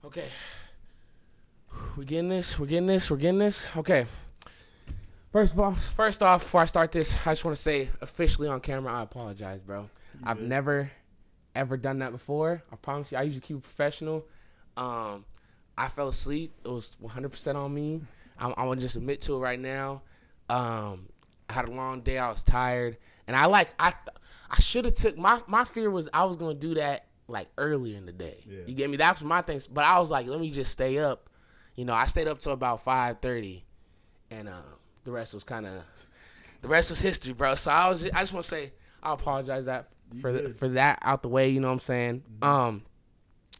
Okay. We're getting this. Okay. First off, before I start this, I just want to say officially on camera, I apologize, bro. I've never, ever done that before. I promise you, I usually keep it professional. I fell asleep. It was 100% on me. I'm going to just admit to it right now. I had a long day. I was tired. And I should have took, my fear was I was going to do that like earlier in the day. Yeah. You get me? That was my thing. But I was like, let me just stay up. You know, I stayed up till about 5:30. And the rest was history, bro. So I just want to say I apologize for that out the way. You know what I'm saying? Mm-hmm.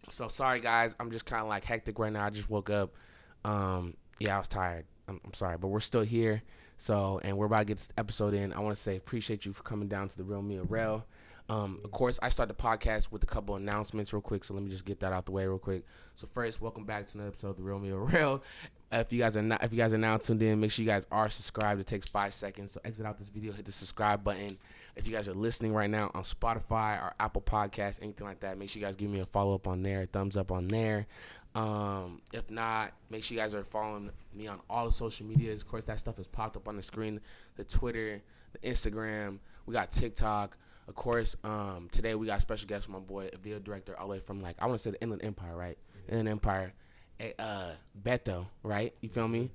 So sorry guys. I'm just kind of like hectic right now. I just woke up. Yeah, I was tired. I'm sorry, but we're still here. So and we're about to get this episode in. I want to say appreciate you for coming down to the Real Me Real. Of course, I start the podcast with a couple announcements real quick, so let me just get that out the way real quick. So first, welcome back to another episode of The Real Me Real. If you guys are now tuned in, make sure you guys are subscribed. It takes 5 seconds. So exit out this video, hit the subscribe button. If you guys are listening right now on Spotify or Apple Podcasts, anything like that, make sure you guys give me a follow up on there, thumbs up on there. If not, make sure you guys are following me on all the social medias. Of course, that stuff is popped up on the screen: the Twitter, the Instagram. We got TikTok. Of course, today we got a special guest from my boy, a video director all the way from, like, I want to say the Inland Empire, right? Yeah. Inland Empire. Beto, right? You feel me?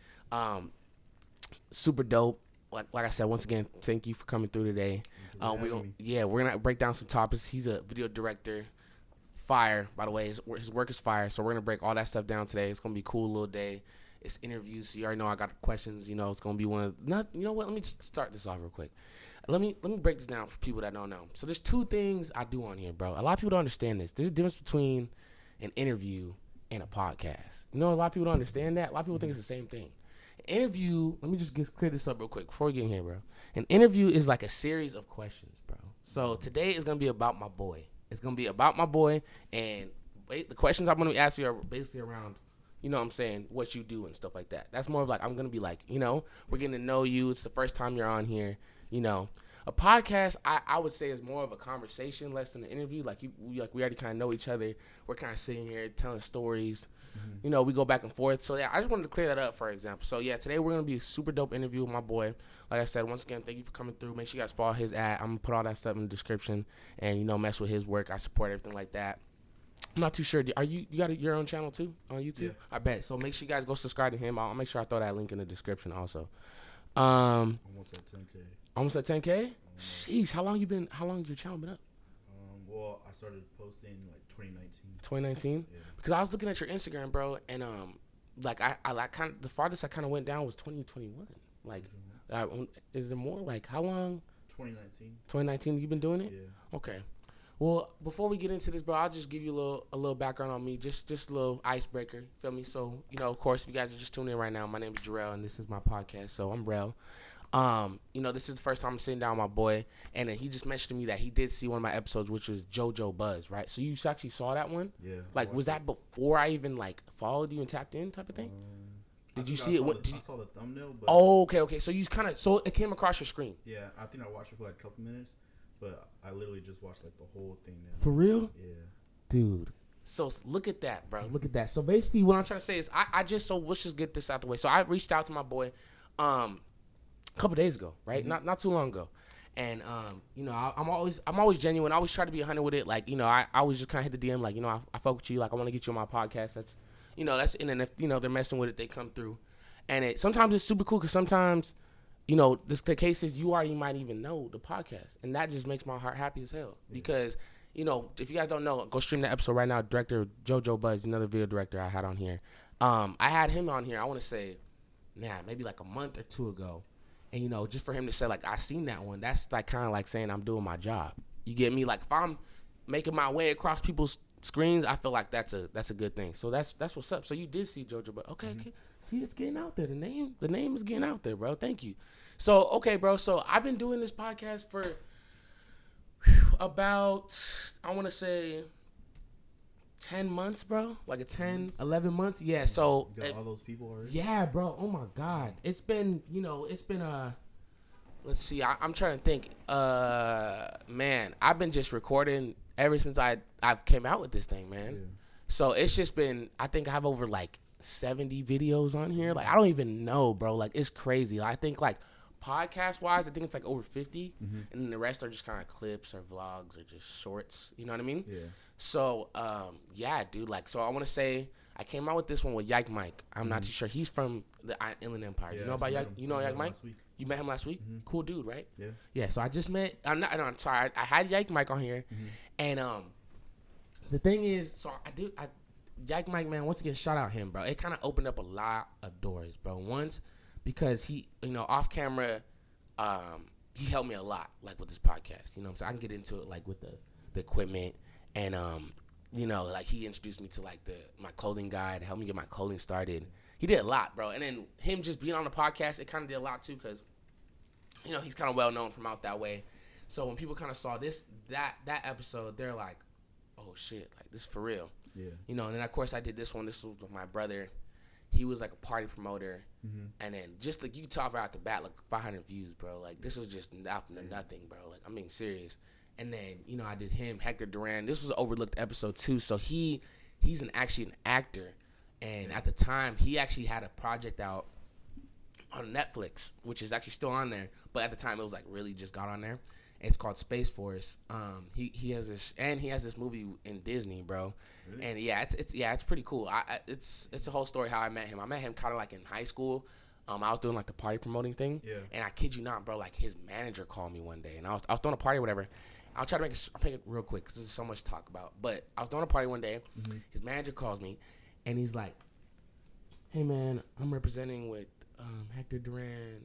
Super dope. Like I said, once again, thank you for coming through today. We're gonna break down some topics. He's a video director. Fire, by the way. His work is fire. So we're gonna break all that stuff down today. It's gonna be a cool little day. It's interviews, so you already know I got questions. You know, it's gonna be one of you know what? Let me start this off real quick. Let me break this down for people that don't know. So there's two things I do on here, bro. A lot of people don't understand this. There's a difference between an interview and a podcast. You know, a lot of people don't understand that. A lot of people think it's the same thing. An interview, let me just clear this up real quick before we get in here, bro. An interview is like a series of questions, bro. So today is going to be about my boy. It's going to be about my boy, and the questions I'm going to ask you are basically around, you know what I'm saying, what you do and stuff like that. That's more of like, I'm going to be like, you know, we're getting to know you. It's the first time you're on here, you know. A podcast, I would say, is more of a conversation, less than an interview. We already kind of know each other. We're kind of sitting here telling stories. Mm-hmm. You know, we go back and forth. So, yeah, I just wanted to clear that up, for example. So, yeah, today we're going to be a super dope interview with my boy. Like I said, once again, thank you for coming through. Make sure you guys follow his ad. I'm going to put all that stuff in the description and, you know, mess with his work. I support everything like that. I'm not too sure. You got your own channel, too, on YouTube? Yeah. I bet. So, make sure you guys go subscribe to him. I'll make sure I throw that link in the description also. Almost at 10K. Almost at 10K? Sheesh, how long has your channel been up? Well, I started posting like 2019. 2019? Yeah. Because I was looking at your Instagram, bro, and like I kind of, the farthest I kind of went down was 2021. Like, is there more? Like, how long? 2019. 2019 you've been doing it? Yeah. Okay. Well, before we get into this, bro, I'll just give you a little background on me, just a little icebreaker, feel me? So, you know, of course, if you guys are just tuning in right now, my name is Jarrell, and this is my podcast, so I'm Rel. You know, this is the first time I'm sitting down with my boy, and he just mentioned to me that he did see one of my episodes, which was JoJo Buzz, right? So you actually saw that one? Yeah. Like, was that before I even, like, followed you and tapped in type of thing? Did you see it? I saw the thumbnail, but... Oh, okay. So you so it came across your screen? Yeah, I think I watched it for like a couple minutes, but I literally just watched like the whole thing now. For real? Yeah. Dude. So look at that, bro. Look at that. So basically what I'm trying to say is let's just get this out the way. So I reached out to my boy, a couple days ago, right? Mm-hmm. Not too long ago, and you know, I'm always genuine. I always try to be 100 with it. Like, you know, I always just kind of hit the DM, like, you know, I fuck with you. Like, I want to get you on my podcast. That's and then if, you know, they're messing with it, they come through, and sometimes it's super cool because sometimes, you know, the case is you already might even know the podcast, and that just makes my heart happy as hell because, you know, if you guys don't know, go stream the episode right now. Director JoJo Buzz, another video director I had on here. I had him on here. I want to say, maybe like a month or two ago. And, you know, just for him to say, like, I seen that one, that's, like, kind of like saying I'm doing my job. You get me? Like, if I'm making my way across people's screens, I feel like that's a good thing. So that's what's up. So you did see JoJo, but okay. See, it's getting out there. The name is getting out there, bro. Thank you. So, okay, bro. So I've been doing this podcast for about, I want to say, 10 months, bro. Like 11 months. Yeah, so. You got all those people already? Yeah, bro. Oh, my God. It's been, let's see. I'm trying to think. Man, I've been just recording ever since I've came out with this thing, man. So it's just been, I think I have over like 70 videos on here. Like, I don't even know, bro. Like, it's crazy. I think like podcast wise, I think it's like over 50. And then the rest are just kind of clips or vlogs or just shorts. You know what I mean? Yeah. So, yeah, dude. Like, so I want to say I came out with this one with Yike Mike. I'm not too sure. He's from the Inland Empire. Yeah, You know I about met Yike? him. You know I met Yike him Mike? last week. You met him last week? Cool dude, right? Yeah. Yeah, so I just met. I'm sorry. I had Yike Mike on here, and the thing is, so Yike Mike, man. Once again, shout out him, bro. It kind of opened up a lot of doors, bro. Once because he, off camera, he helped me a lot, like with this podcast. You know what I'm saying? I can get into it like with the equipment, and like he introduced me to like my clothing guide, helped me get my clothing started. He did a lot, bro. And then him just being on the podcast, it kind of did a lot too, because he's kind of well known from out that way. So when people kind of saw that episode, they're like, oh shit, like this is for real. Yeah. And then of course I did this one. This was with my brother. He was like a party promoter, and then just like you can talk right out the bat, like 500 views, bro. Like this was just nothing, bro. Like I'm being serious. And then I did him, Hector Duran. This was an overlooked episode too. So he's actually an actor, and at the time he actually had a project out on Netflix, which is actually still on there. But at the time it was like really just got on there. It's called Space Force. He has this, and he has this movie in Disney, bro. Really? And yeah, it's pretty cool. It's a whole story how I met him. I met him kind of like in high school. I was doing like the party promoting thing. Yeah. And I kid you not, bro. Like his manager called me one day, and I was throwing a party or whatever. I'll try to make it real quick because there's so much to talk about. But I was throwing a party one day. His manager calls me, and he's like, "Hey man, I'm representing with Hector Duran.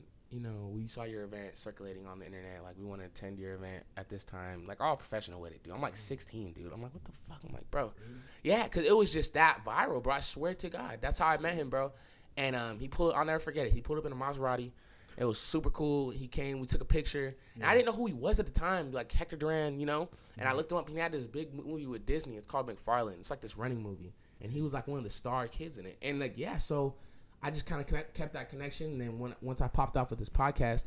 We saw your event circulating on the internet. Like, we want to attend your event at this time. Like, all professional with it, dude. I'm like 16, dude. I'm like, what the fuck? I'm like, bro. Yeah, because it was just that viral, bro. I swear to God. That's how I met him, bro. And I'll never forget it. He pulled up in a Maserati. It was super cool. He came. We took a picture. And I didn't know who he was at the time, like Hector Duran, And I looked him up. He had this big movie with Disney. It's called McFarlane. It's like this running movie. And he was like one of the star kids in it. And like, yeah, so I just kind of kept that connection. And then once I popped off with this podcast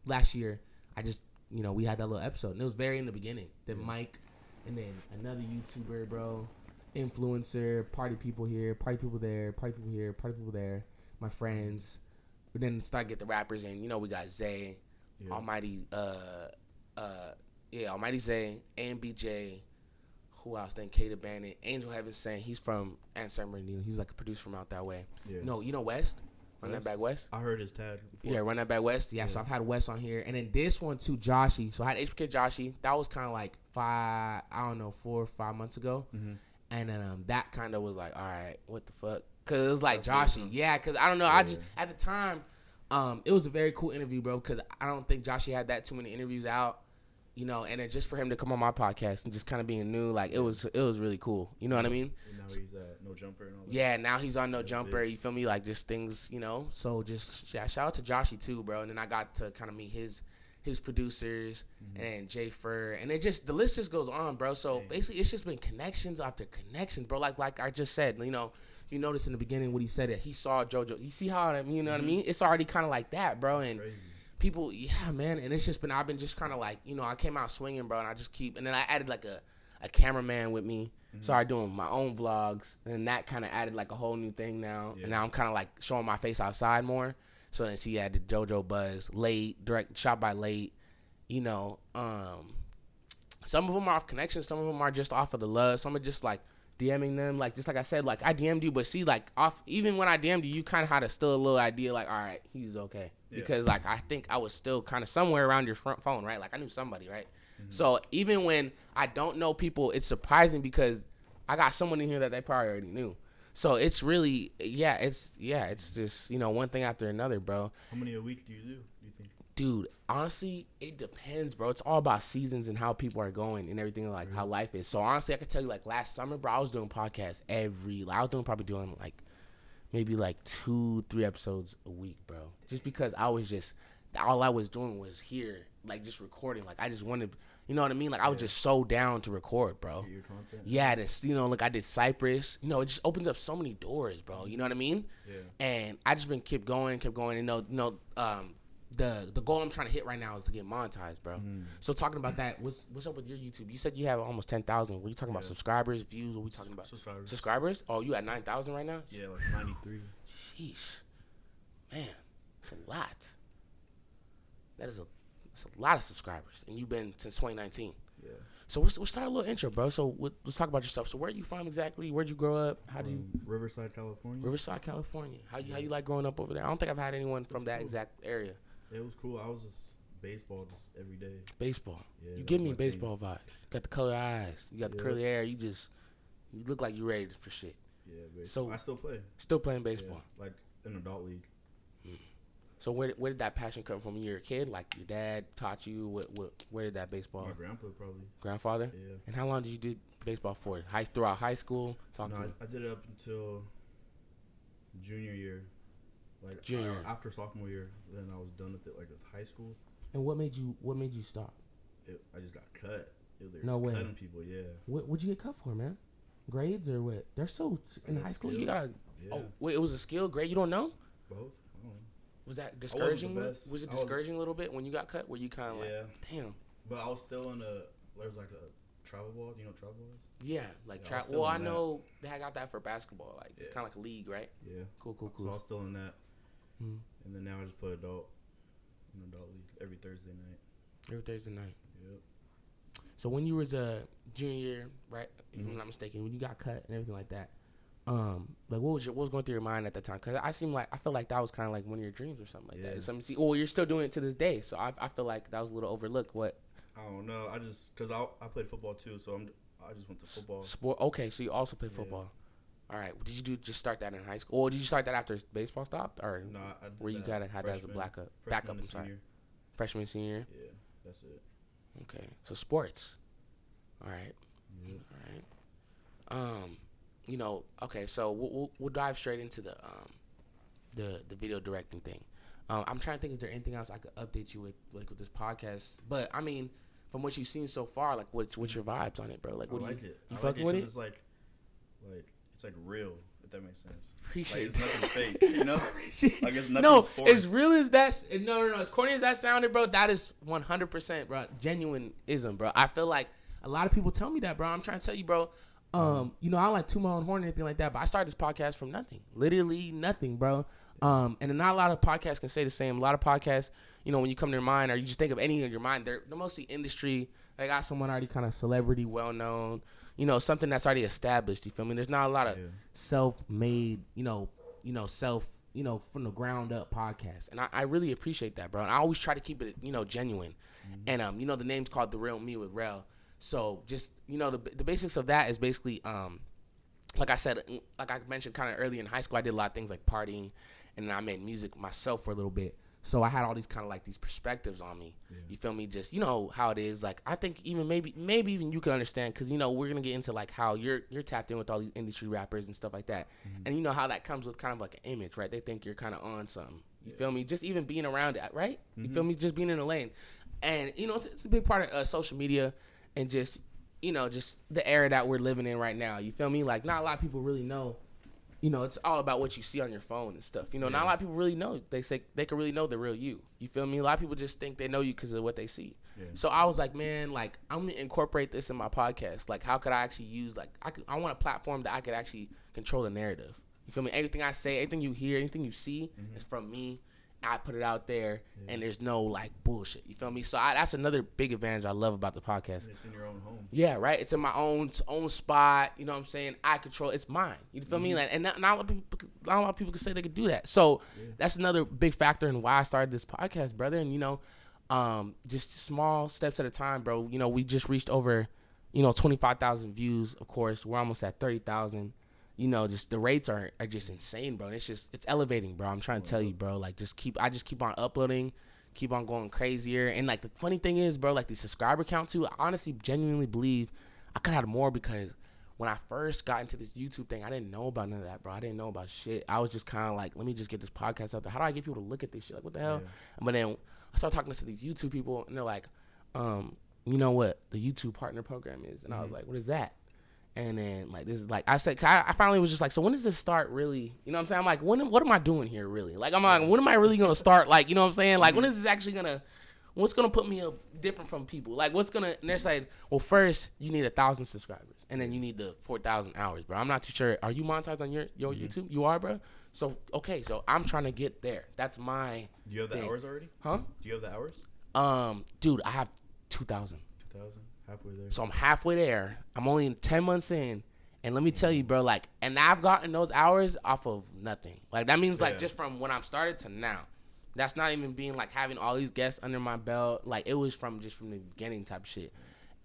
last year, I just, we had that little episode. And it was very in the beginning. Then Mike, and then another YouTuber, bro, influencer, party people here, party people there, party people here, party people there, my friends. We then start get the rappers in. We got Zay, Almighty, Almighty Zay, AMBJ. Who else? Then K the Bandit, Angel Heaven saying he's from San Bernardino. He's like a producer from out that way. Yeah. You know West? Run That Back West? I heard his tag before. Yeah, Run That Back West. Yeah, so I've had West on here. And then this one too, Joshy. So I had HBK Joshy. That was kind of like 4 or 5 months ago. And then that kind of was like, all right, what the fuck? Because it was like Joshy. Yeah, because I don't know. I just, at the time, it was a very cool interview, bro, because I don't think Joshy had that too many interviews out. And then just for him to come on my podcast and just kind of being new, like it was really cool. You know what I mean? And now he's at No Jumper and all that. Yeah, now he's on No Jumper. You feel me? Like just things, So just shout out to Joshy too, bro. And then I got to kind of meet his producers and Jay Fur, and the list just goes on, bro. So basically, it's just been connections after connections, bro. Like I just said, you noticed in the beginning what he said that he saw JoJo. You see how you know what I mean? It's already kind of like that, bro. And crazy. People, yeah, man, and it's just been, I've been just kind of like, I came out swinging, bro, and I just and then I added like a cameraman with me, started doing my own vlogs, and that kind of added like a whole new thing now, and now I'm kind of like showing my face outside more, so then see, I did JoJo Buzz, Late, direct, shot by Late, some of them are off connections, some of them are just off of the love, some are just like DMing them, like just like I said, like I DM'd you, but see, like off, even when I DM'd you, you kind of had still a little idea, like, all right, he's okay. Because, like, I think I was still kind of somewhere around your front phone, right? Like, I knew somebody, right? So, even when I don't know people, it's surprising because I got someone in here that they probably already knew. So, it's really, it's just, one thing after another, bro. How many a week do you think? Dude, honestly, it depends, bro. It's all about seasons and how people are going and everything, like, how life is. So, honestly, I could tell you, like, last summer, bro, I was doing podcasts probably doing, like, maybe like 2-3 episodes a week, bro. Just because all I was doing was here, like just recording. Like I just wanted, you know what I mean? Like I was just so down to record, bro. Your content. Yeah, this, like I did Cypress. It just opens up so many doors, bro. You know what I mean? Yeah. And I just kept going. And the goal I'm trying to hit right now is to get monetized, bro. So talking about that, what's up with your YouTube? You said you have almost 10,000. Were you talking about subscribers, views? What we talking about? Subscribers? Oh, you at 9,000 right now? Yeah, like 93. Sheesh, man, it's a lot. It's a lot of subscribers, and you've been since 2019. Yeah. So we'll start a little intro, bro. So let's talk about yourself. So where are you from exactly? Where'd you grow up? How do you? Riverside, California. Riverside, California. How you like growing up over there? I don't think I've had anyone from that exact area. It was cool. I was just baseball just every day. Baseball. Yeah, you give me baseball vibes. You got the colored eyes. You got the curly hair. You look like you're ready for shit. Yeah, baseball. So I still play. Still playing baseball. Yeah, like in adult league. So where did that passion come from when you were a kid? Like your dad taught you? Where did that baseball? My grandpa probably. Grandfather? Yeah. And how long did you do baseball for? Throughout high school? I did it up until junior year. Like after sophomore year, then I was done with it. Like with high school. And what made you stop? I just got cut. No way. Cutting people, yeah. What'd you get cut for, man? Grades or what? They're so in high school. You gotta. Yeah. Oh, wait, it was a skill grade. You don't know? Both. I don't know. Was that discouraging? Was it discouraging a little bit when you got cut? Were you kind of like, damn? But I was still in there's like a travel ball. Do you know what travel ball is? Yeah, like travel. Well, I know they got that for basketball. Like it's kind of like a league, right? Yeah. Cool. So I was still in that, and then now I just play adult league every Thursday night. Yep. So when you was a junior year, right? If I'm not mistaken, when you got cut and everything like that, like what was going through your mind at that time? Because I feel like that was kind of like one of your dreams or something like that. Something you're still doing it to this day. So I feel like that was a little overlooked. What? I don't know. I just because I played football too, so I just went to football. Sport. Okay, so you also played football. All right. Did you just start that in high school, or did you start that after baseball stopped, or no? Where you had that as a backup? I'm sorry. Freshman, senior. Yeah, that's it. Okay, so sports. All right. Yep. All right. Okay, so we'll dive straight into the video directing thing. I'm trying to think, is there anything else I could update you with, like with this podcast? But I mean, from what you've seen so far, like what's your vibes on it, bro? Like, what I do like it. You fucking with it? It's like it's like real, if that makes sense. Appreciate like, it's nothing fake, you know? Like it's nothing no, forced. as real as that. No. As corny as that sounded, bro, that is 100%, bro. Genuine-ism, bro. I feel like a lot of people tell me that, bro. I'm trying to tell you, bro. I don't like toot my own horn or anything like that, but I started this podcast from nothing. Literally nothing, bro. And not a lot of podcasts can say the same. A lot of podcasts, when you come to your mind or you just think of any of your mind, they're mostly industry. They got someone already kind of celebrity, well-known, something that's already established. You feel me? There's not a lot of self-made, from the ground up podcasts. And I really appreciate that, bro. And I always try to keep it, genuine. And, the name's called The Real Me with Rel. So just, the basics of that is basically, like I said, like I mentioned kind of early in high school, I did a lot of things like partying, and then I made music myself for a little bit. So I had all these kind of like these perspectives on me. Yeah. You feel me? Just, how it is. Like, I think even maybe even you can understand, because, we're going to get into like how you're tapped in with all these industry rappers and stuff like that. And how that comes with kind of like an image, right? They think you're kind of on something. You feel me? Just even being around it, right? You feel me? Just being in the lane. And, it's a big part of social media. And just, just the era that we're living in right now. You feel me? Like, not a lot of people really know. It's all about what you see on your phone and stuff. Not a lot of people really know. They say they can really know the real you. You feel me? A lot of people just think they know you because of what they see. Yeah. So I was like, man, like, I'm going to incorporate this in my podcast. Like, how could I actually use, like, I want a platform that I could actually control the narrative. You feel me? Everything I say, everything you hear, anything you see is from me. I put it out there, and there's no, like, bullshit. You feel me? So that's another big advantage I love about the podcast. And it's in your own home. Yeah, right? It's in my own spot. You know what I'm saying? I control. It's mine. You feel me? Like, and not a lot of people can say they could do that. So that's another big factor in why I started this podcast, brother. And, just small steps at a time, bro. We just reached over, 25,000 views, of course. We're almost at 30,000. Just the rates are just insane, bro. And it's elevating, bro. I'm trying to tell you, bro. Like, I just keep on uploading, keep on going crazier. And like the funny thing is, bro, like the subscriber count too, I honestly genuinely believe I could have had more, because when I first got into this YouTube thing, I didn't know about none of that, bro. I didn't know about shit. I was just kind of like, let me just get this podcast up there. How do I get people to look at this shit? Like, what the hell? But then I started talking to these YouTube people, and they're like, you know what the YouTube partner program is? And I was like, what is that? And then like this is like I said, I finally was just like, so when does this start really? You know what I'm saying? I'm like, what am I doing here really? Like I'm like, when am I really gonna start? Like, you know what I'm saying? Like when is this actually gonna? What's gonna put me up different from people? Like what's gonna? And they're saying, well, first you need 1,000 subscribers, and then you need the 4,000 hours, bro. I'm not too sure. Are you monetized on your YouTube? You are, bro. So okay, so I'm trying to get there. That's my. Do you have the thing. hours already? Huh? Do you have the hours? Dude, I have 2,000. 2,000, halfway there. So I'm halfway there. I'm only 10 months in. And let me tell you, bro, like, and I've gotten those hours off of nothing. Like, that means, like, just from when I started to now. That's not even being, like, having all these guests under my belt. Like, it was from the beginning type shit.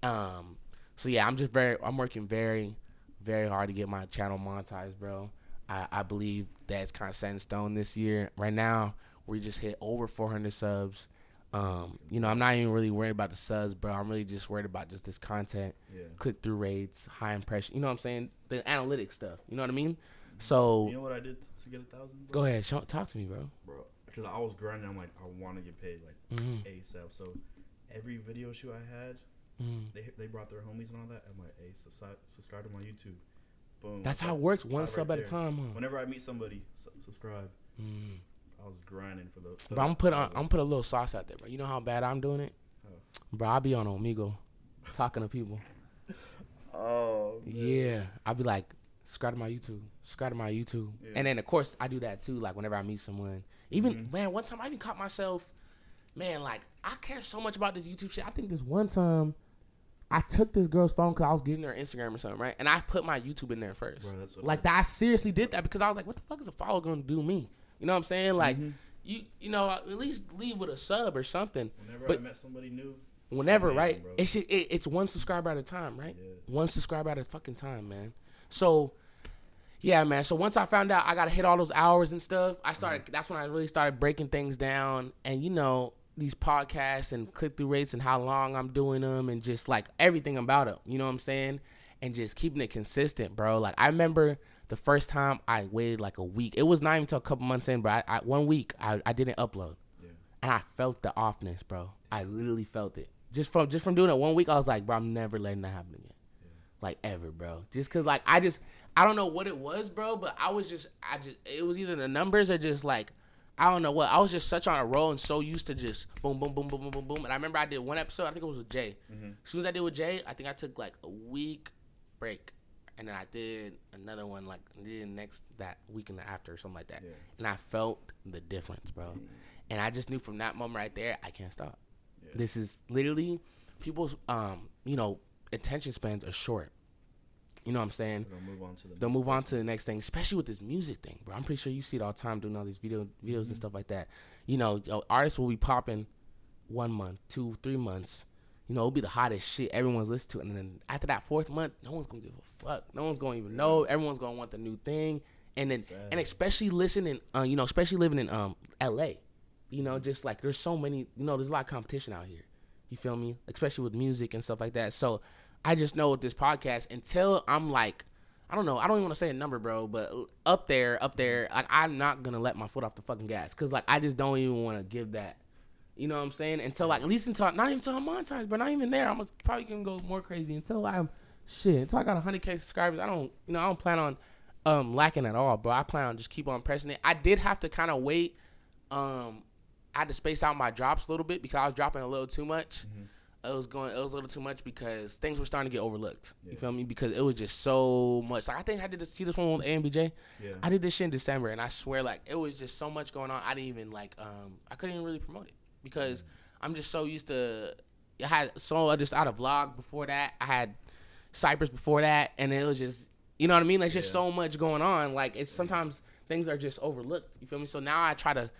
So, yeah, I'm working very, very hard to get my channel monetized, bro. I believe that's kind of set in stone this year. Right now, we just hit over 400 subs. You know, I'm not even really worried about the subs, bro. I'm really just worried about just this content, click-through rates, high impression. You know what I'm saying? The analytics stuff. You know what I mean? So. You know what I did to get 1,000? Go ahead, talk to me, bro. Bro, because I was grinding. I'm like, I want to get paid like ASAP. So every video shoot I had, they brought their homies and all that. I'm like, hey, subscribe to my YouTube. Boom. That's how it works. One sub at a time, huh? Whenever I meet somebody, subscribe. I was grinding for those. Bro, I'm put a little sauce out there, bro. You know how bad I'm doing it, bro. I'll be on Omegle, talking to people. Oh man. Yeah, I'll be like, subscribe to my YouTube, and then of course I do that too. Like whenever I meet someone, even man, one time I even caught myself, man, like I care so much about this YouTube shit. I think this one time, I took this girl's phone because I was getting her Instagram or something, right? And I put my YouTube in there first. Bro, that's like that. I seriously did that because I was like, what the fuck is a follow gonna do me? You know what I'm saying? Like, you know, at least leave with a sub or something. Whenever I met somebody new. Whenever, right? It's one subscriber at a time, right? Yes. One subscriber at a fucking time, man. So, yeah, man. So once I found out I got to hit all those hours and stuff, that's when I really started breaking things down. And, you know, these podcasts and click-through rates and how long I'm doing them and just, like, everything about it. You know what I'm saying? And just keeping it consistent, bro. Like, I remember the first time I waited like a week. It was not even until a couple months in, bro. 1 week, I didn't upload. Yeah. And I felt the offness, bro. I literally felt it. Just from doing it 1 week, I was like, bro, I'm never letting that happen again. Yeah. Like, ever, bro. Just because, like, I don't know what it was, bro, but it was either the numbers or just, like, I don't know what. I was just such on a roll and so used to just boom, boom, boom, boom, boom, boom, boom. And I remember I did one episode, I think it was with Jay. As soon as I did with Jay, I think I took, like, a week break. And then I did another one like that week and after or something like that. Yeah. And I felt the difference, bro. And I just knew from that moment right there, I can't stop. Yeah. This is literally people's, you know, attention spans are short. You know what I'm saying? They'll move on to the next thing, especially with this music thing, bro. I'm pretty sure you see it all the time doing all these videos and stuff like that. You know, artists will be popping 1 month, 2, 3 months. You know, it'll be the hottest shit everyone's listening to. And then after that 4th month, no one's going to give a fuck. No one's going to even know. Everyone's going to want the new thing. And then, and especially listening, you know, especially living in L.A. You know, just like there's so many, you know, there's a lot of competition out here. You feel me? Especially with music and stuff like that. So I just know with this podcast, until I'm like, I don't know, I don't even want to say a number, bro, but up there, like I'm not going to let my foot off the fucking gas. Because like I just don't even want to give that. You know what I'm saying? Until like, at least not even until I'm monetized, but not even there. I'm probably gonna go more crazy until I got 100K subscribers. I don't plan on lacking at all, bro. I plan on just keep on pressing it. I did have to kind of wait. I had to space out my drops a little bit because I was dropping a little too much. It was a little too much because things were starting to get overlooked. Yeah. You feel me? Because it was just so much. Like I think I did see this one with Heembeeezy. Yeah. I did this shit in December, and I swear, like it was just so much going on. I didn't even I couldn't even really promote it. Because I'm just so used to, I had just out of vlog before that. I had Cypress before that. And it was just, you know what I mean? Like just so much going on. Like it's sometimes things are just overlooked. You feel me? So now I try to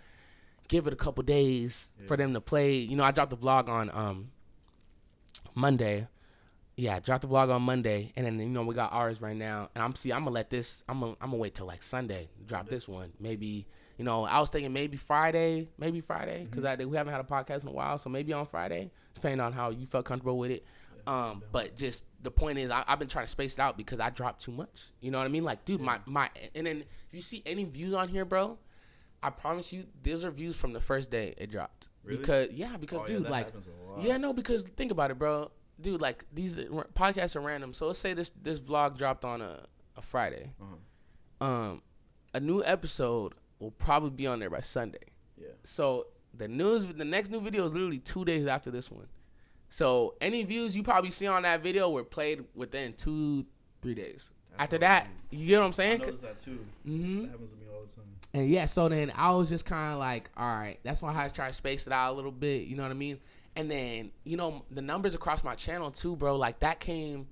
give it a couple days for them to play. You know, I dropped the vlog on Monday. Yeah, I dropped the vlog on Monday. And then, you know, we got ours right now. And I'm gonna let this, I'm gonna wait till like Sunday, drop this one. Maybe. You know, I was thinking maybe Friday, because we haven't had a podcast in a while, so maybe on Friday, depending on how you felt comfortable with it. But just the point is, I've been trying to space it out because I dropped too much. You know what I mean? Like, dude, my and then if you see any views on here, bro, I promise you, these are views from the first day it dropped. Really? Because dude, like, because think about it, bro. dude, like these podcasts are random. So let's say this vlog dropped on a Friday. A new episode will probably be on there by Sunday. Yeah. So the next new video is literally 2 days after this one. So any views you probably see on that video were played within 2-3 days. After that, you get what I'm saying? I noticed that too. Mm-hmm. That happens to me all the time. And yeah, so then I was just kind of like, all right, that's why I try to space it out a little bit. You know what I mean? And then, you know, the numbers across my channel too, bro. Like that came,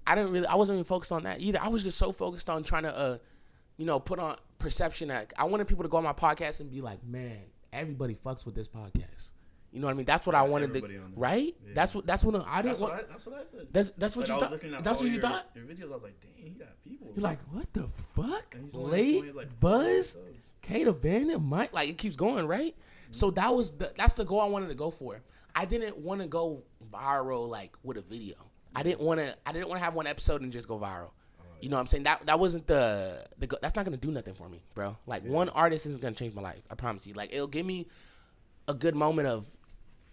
I wasn't even focused on that either. I was just so focused on trying to, you know, put on perception that I wanted people to go on my podcast and be like, man, everybody fucks with this podcast. You know what I mean? That's what I wanted to, right? Yeah. That's what I didn't want. That's what I said. That's what you thought. That's what you thought. Your videos, I was like, dang, he got people. You're like, what the fuck? Late like Buzz, Kate Abandon, Mike. Like it keeps going, right? Mm-hmm. So that's the goal I wanted to go for. I didn't want to go viral like with a video. I didn't want to have one episode and just go viral. You know what I'm saying? That wasn't that's not gonna do nothing for me, bro. Like one artist isn't gonna change my life. I promise you. Like it'll give me a good moment of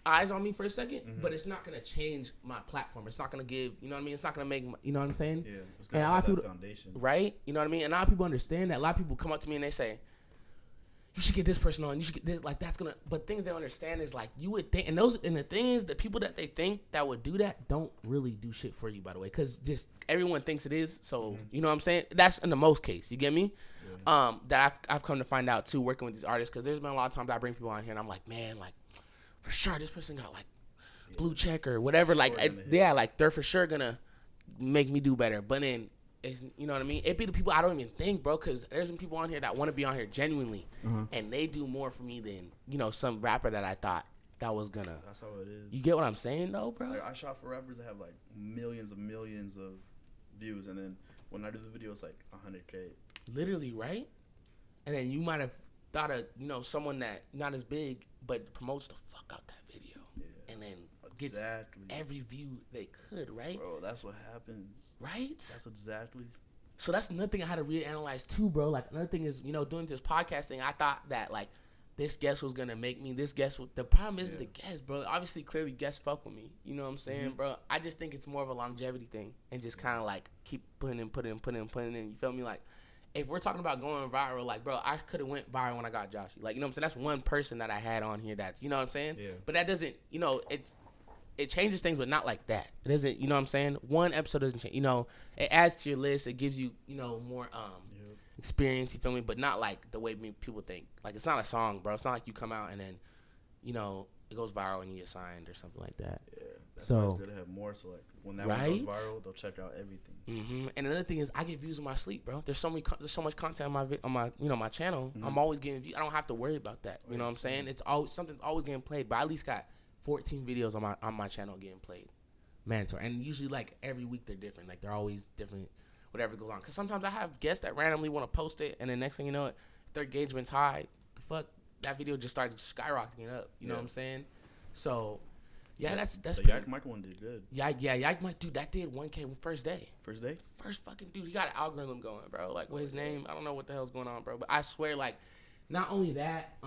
eyes on me for a second, but it's not gonna change my platform. It's not gonna give, you know what I mean? It's not gonna make, you know what I'm saying? Yeah, it's gonna have that foundation, right? You know what I mean? And a lot of people understand that. A lot of people come up to me and they say, "You should get this person on. You should get this." Like that's gonna. But things they don't understand is like you would think, and the thing is, the people that they think that would do that don't really do shit for you, by the way, because just everyone thinks it is. So you know what I'm saying? That's in the most case. You get me? Yeah. That I've come to find out too, working with these artists, because there's been a lot of times I bring people on here and I'm like, man, like. For sure, this person got like blue check or whatever. Like, like they're for sure gonna make me do better. But then, you know what I mean? It be the people I don't even think, bro. Because there's some people on here that want to be on here genuinely, and they do more for me than some rapper that I thought that was gonna. That's how it is. You get what I'm saying, though, bro? Like, I shot for rappers that have like millions of views, and then when I do the video, it's like 100K. Literally, right? And then you might have thought of someone that not as big but promotes the fuck out that video, and then gets every view they could, right? Bro, that's what happens, right? That's exactly. So that's another thing I had to really analyze too, bro. Like another thing is, doing this podcast thing, I thought that like this guest was gonna make me. This guest, the problem isn't the guest, bro. Obviously, clearly, guests fuck with me. You know what I'm saying, bro? I just think it's more of a longevity thing, and just kind of like keep putting in. You feel me? Like. If we're talking about going viral, like, bro, I could have went viral when I got Joshy. Like, you know what I'm saying? That's one person that I had on here that's, you know what I'm saying? Yeah. But that doesn't, it changes things, but not like that. It doesn't, you know what I'm saying? One episode doesn't change. It adds to your list. It gives you, more experience, you feel me? But not like the way people think. Like, it's not a song, bro. It's not like you come out and then, it goes viral and you get signed or something like that. Yeah. That's why it's good to have more. So, like, when that one goes viral, they'll check out everything. Mm-hmm. And another thing is, I get views in my sleep, bro. There's so much content on my my channel. Mm-hmm. I'm always getting views. I don't have to worry about that. You know what I'm saying? It's always something's always getting played. But I at least got 14 videos on my channel getting played. Mandatory. And usually like every week they're different. Like they're always different. Whatever goes on. Because sometimes I have guests that randomly want to post it, and the next thing you know, if their engagement's high, the fuck, that video just starts skyrocketing up. You know what I'm saying? So. Yeah, that's the Yak Mike one did good. Yeah, Yak Mike, dude, that did 1K first day. First day? First fucking dude. He got an algorithm going, bro. Like, with his name, I don't know what the hell's going on, bro. But I swear, like, not only that,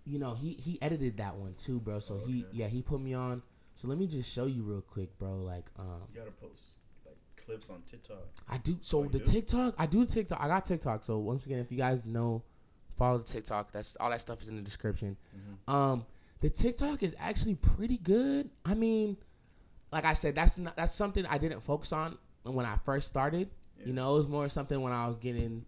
he edited that one too, bro. So he put me on. So let me just show you real quick, bro. Like, you gotta post like clips on TikTok. I do. So TikTok, I do TikTok. I got TikTok. So once again, if you guys know, follow the TikTok. That's all that stuff is in the description. Mm-hmm. The TikTok is actually pretty good. I mean, like I said, that's something I didn't focus on when I first started. Yeah. It was more something when I was getting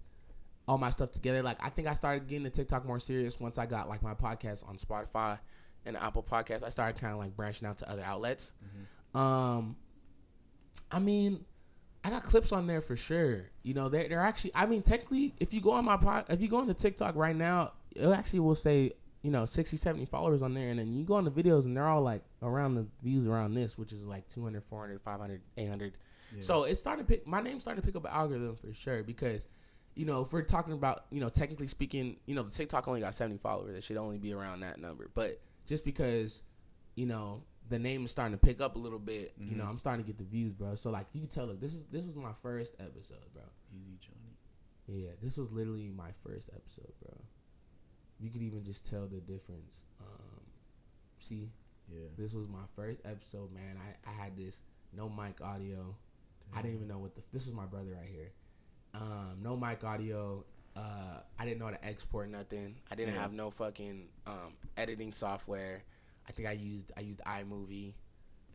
all my stuff together. Like I think I started getting the TikTok more serious once I got like my podcast on Spotify and Apple Podcasts. I started kind of like branching out to other outlets. Mm-hmm. I mean, I got clips on there for sure. They're actually. I mean, technically, if you go on the TikTok right now, it actually will say. 60, 70 followers on there, and then you go on the videos and they're all like around the views around this, which is like 200, 400, 500, 800. Yeah. So it's my name's starting to pick up an algorithm for sure because, if we're talking about, technically speaking, the TikTok only got 70 followers. It should only be around that number. But just because, the name is starting to pick up a little bit, I'm starting to get the views, bro. So like you can tell, look, this was my first episode, bro. Easy Johnny. Yeah, this was literally my first episode, bro. You could even just tell the difference. See, Yeah. This was my first episode, man. I had this no mic audio. Damn. I didn't even know what this was my brother right here. No mic audio. I didn't know how to export nothing. I didn't have no fucking editing software. I think I used iMovie.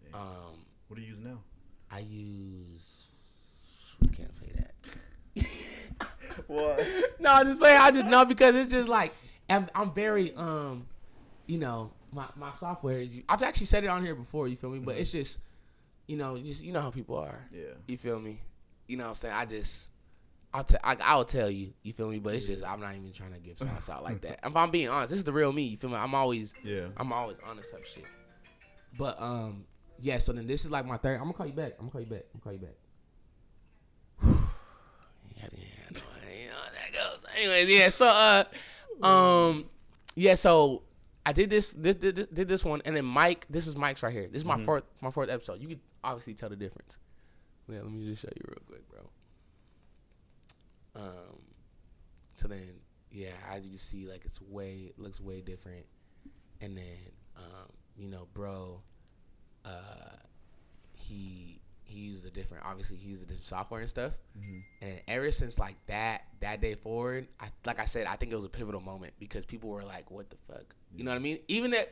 Damn. What do you use now? I use. Can't say that. What? No, I just play. I just know because it's just like I'm very you know, my software is. I've actually said it on here before. You feel me? But it's just, you know how people are. Yeah. You feel me? You know what I'm saying? I'll tell you. You feel me? But it's just I'm not even trying to give sauce out like that. If I'm being honest, this is the real me. You feel me? I'm always honest type shit. But yeah. So then this is like my third. I'm gonna call you back. Yeah, you know how that goes. Anyways, yeah. So yeah. So I did this one, and then Mike. This is Mike's right here. This is my fourth episode. You can obviously tell the difference. Yeah, let me just show you real quick, bro. So then, yeah, as you can see, like it looks way different, and then, you know, bro, he used a different software and stuff, and ever since like that day forward, I said, I think it was a pivotal moment because people were like, what the fuck, you know what I mean? Even though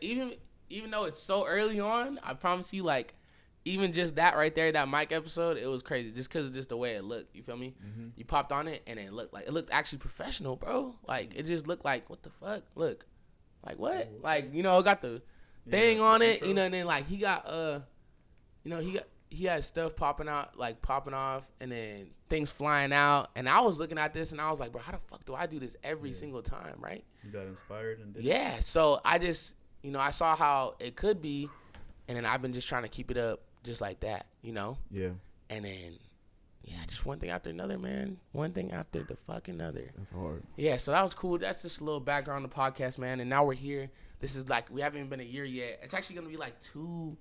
it's so early on, I promise you, like. Even just that right there, that mic episode, it was crazy. Just because of just the way it looked, you feel me? You popped on it, and it looked actually professional, bro. Like, it just looked like, what the fuck? Look. Like, what? Like, you know, it got the thing on it, you know, and then, like, he got, you know, he had stuff popping off, and then things flying out. And I was looking at this, and I was like, bro, how the fuck do I do this every single time, right? You got inspired and did it? So I just, you know, I saw how it could be, and then I've been just trying to keep it up. Just like that, you know? Yeah. And then, yeah, just one thing after another, man. One thing after the fucking other. That's hard. Yeah, so that was cool. That's just a little background on the podcast, man. And now we're here. This is like, we haven't even been a year yet. It's actually going to be like two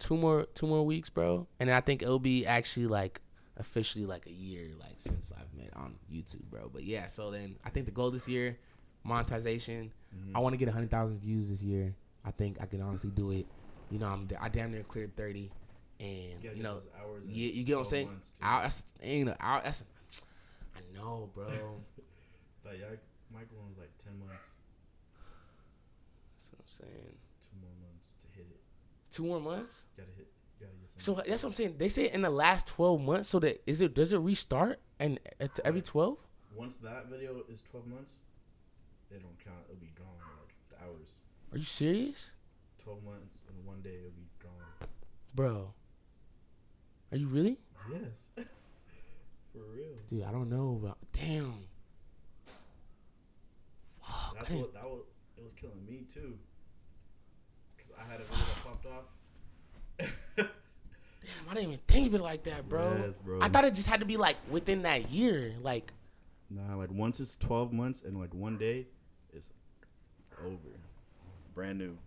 more weeks, bro. And I think it'll be actually like officially like a year, like since I've met on YouTube, bro. But yeah, so then I think the goal this year, monetization. I want to get 100,000 views this year. I think I can honestly do it. You know, I damn near cleared 30, and you know, you get what I'm saying? That's the thing. I know, bro. But yeah, my goal was like 10 months. That's what I'm saying. 2 more months to hit it. 2 more months? Gotta get so that's what I'm saying. They say in the last 12 months. So that does it restart and every 12? Once that video is 12 months, it don't count. It'll be gone like the hours. Are you serious? 12 months and 1 day it'll be gone. Bro. Are you really? Yes. For real. Dude, I don't know about. Damn. Fuck. It was killing me too. Cause I had a video that popped off. Damn, I didn't even think of it like that, bro. Yes, bro. I thought it just had to be like within that year, like. Nah, like once it's 12 months and like 1 day, it's over. Brand new.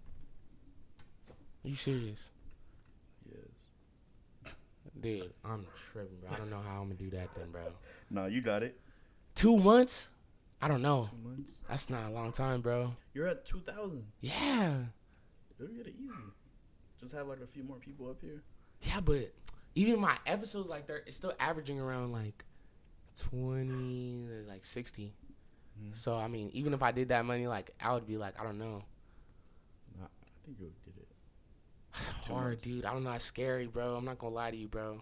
Are you serious? Yes. Dude, I'm tripping, bro. I don't know how I'm gonna do that then, bro. No, you got it. 2 months? I don't know. 2 months? That's not a long time, bro. You're at 2,000. Yeah. You'll get it easy. Just have like a few more people up here. Yeah, but even my episodes, like, it's still averaging around like 20, like 60. So, I mean, even if I did that money, like, I would be like, I don't know. Nah, I think you'll get it. That's hard, dude. I don't know. It's scary, bro. I'm not gonna lie to you, bro.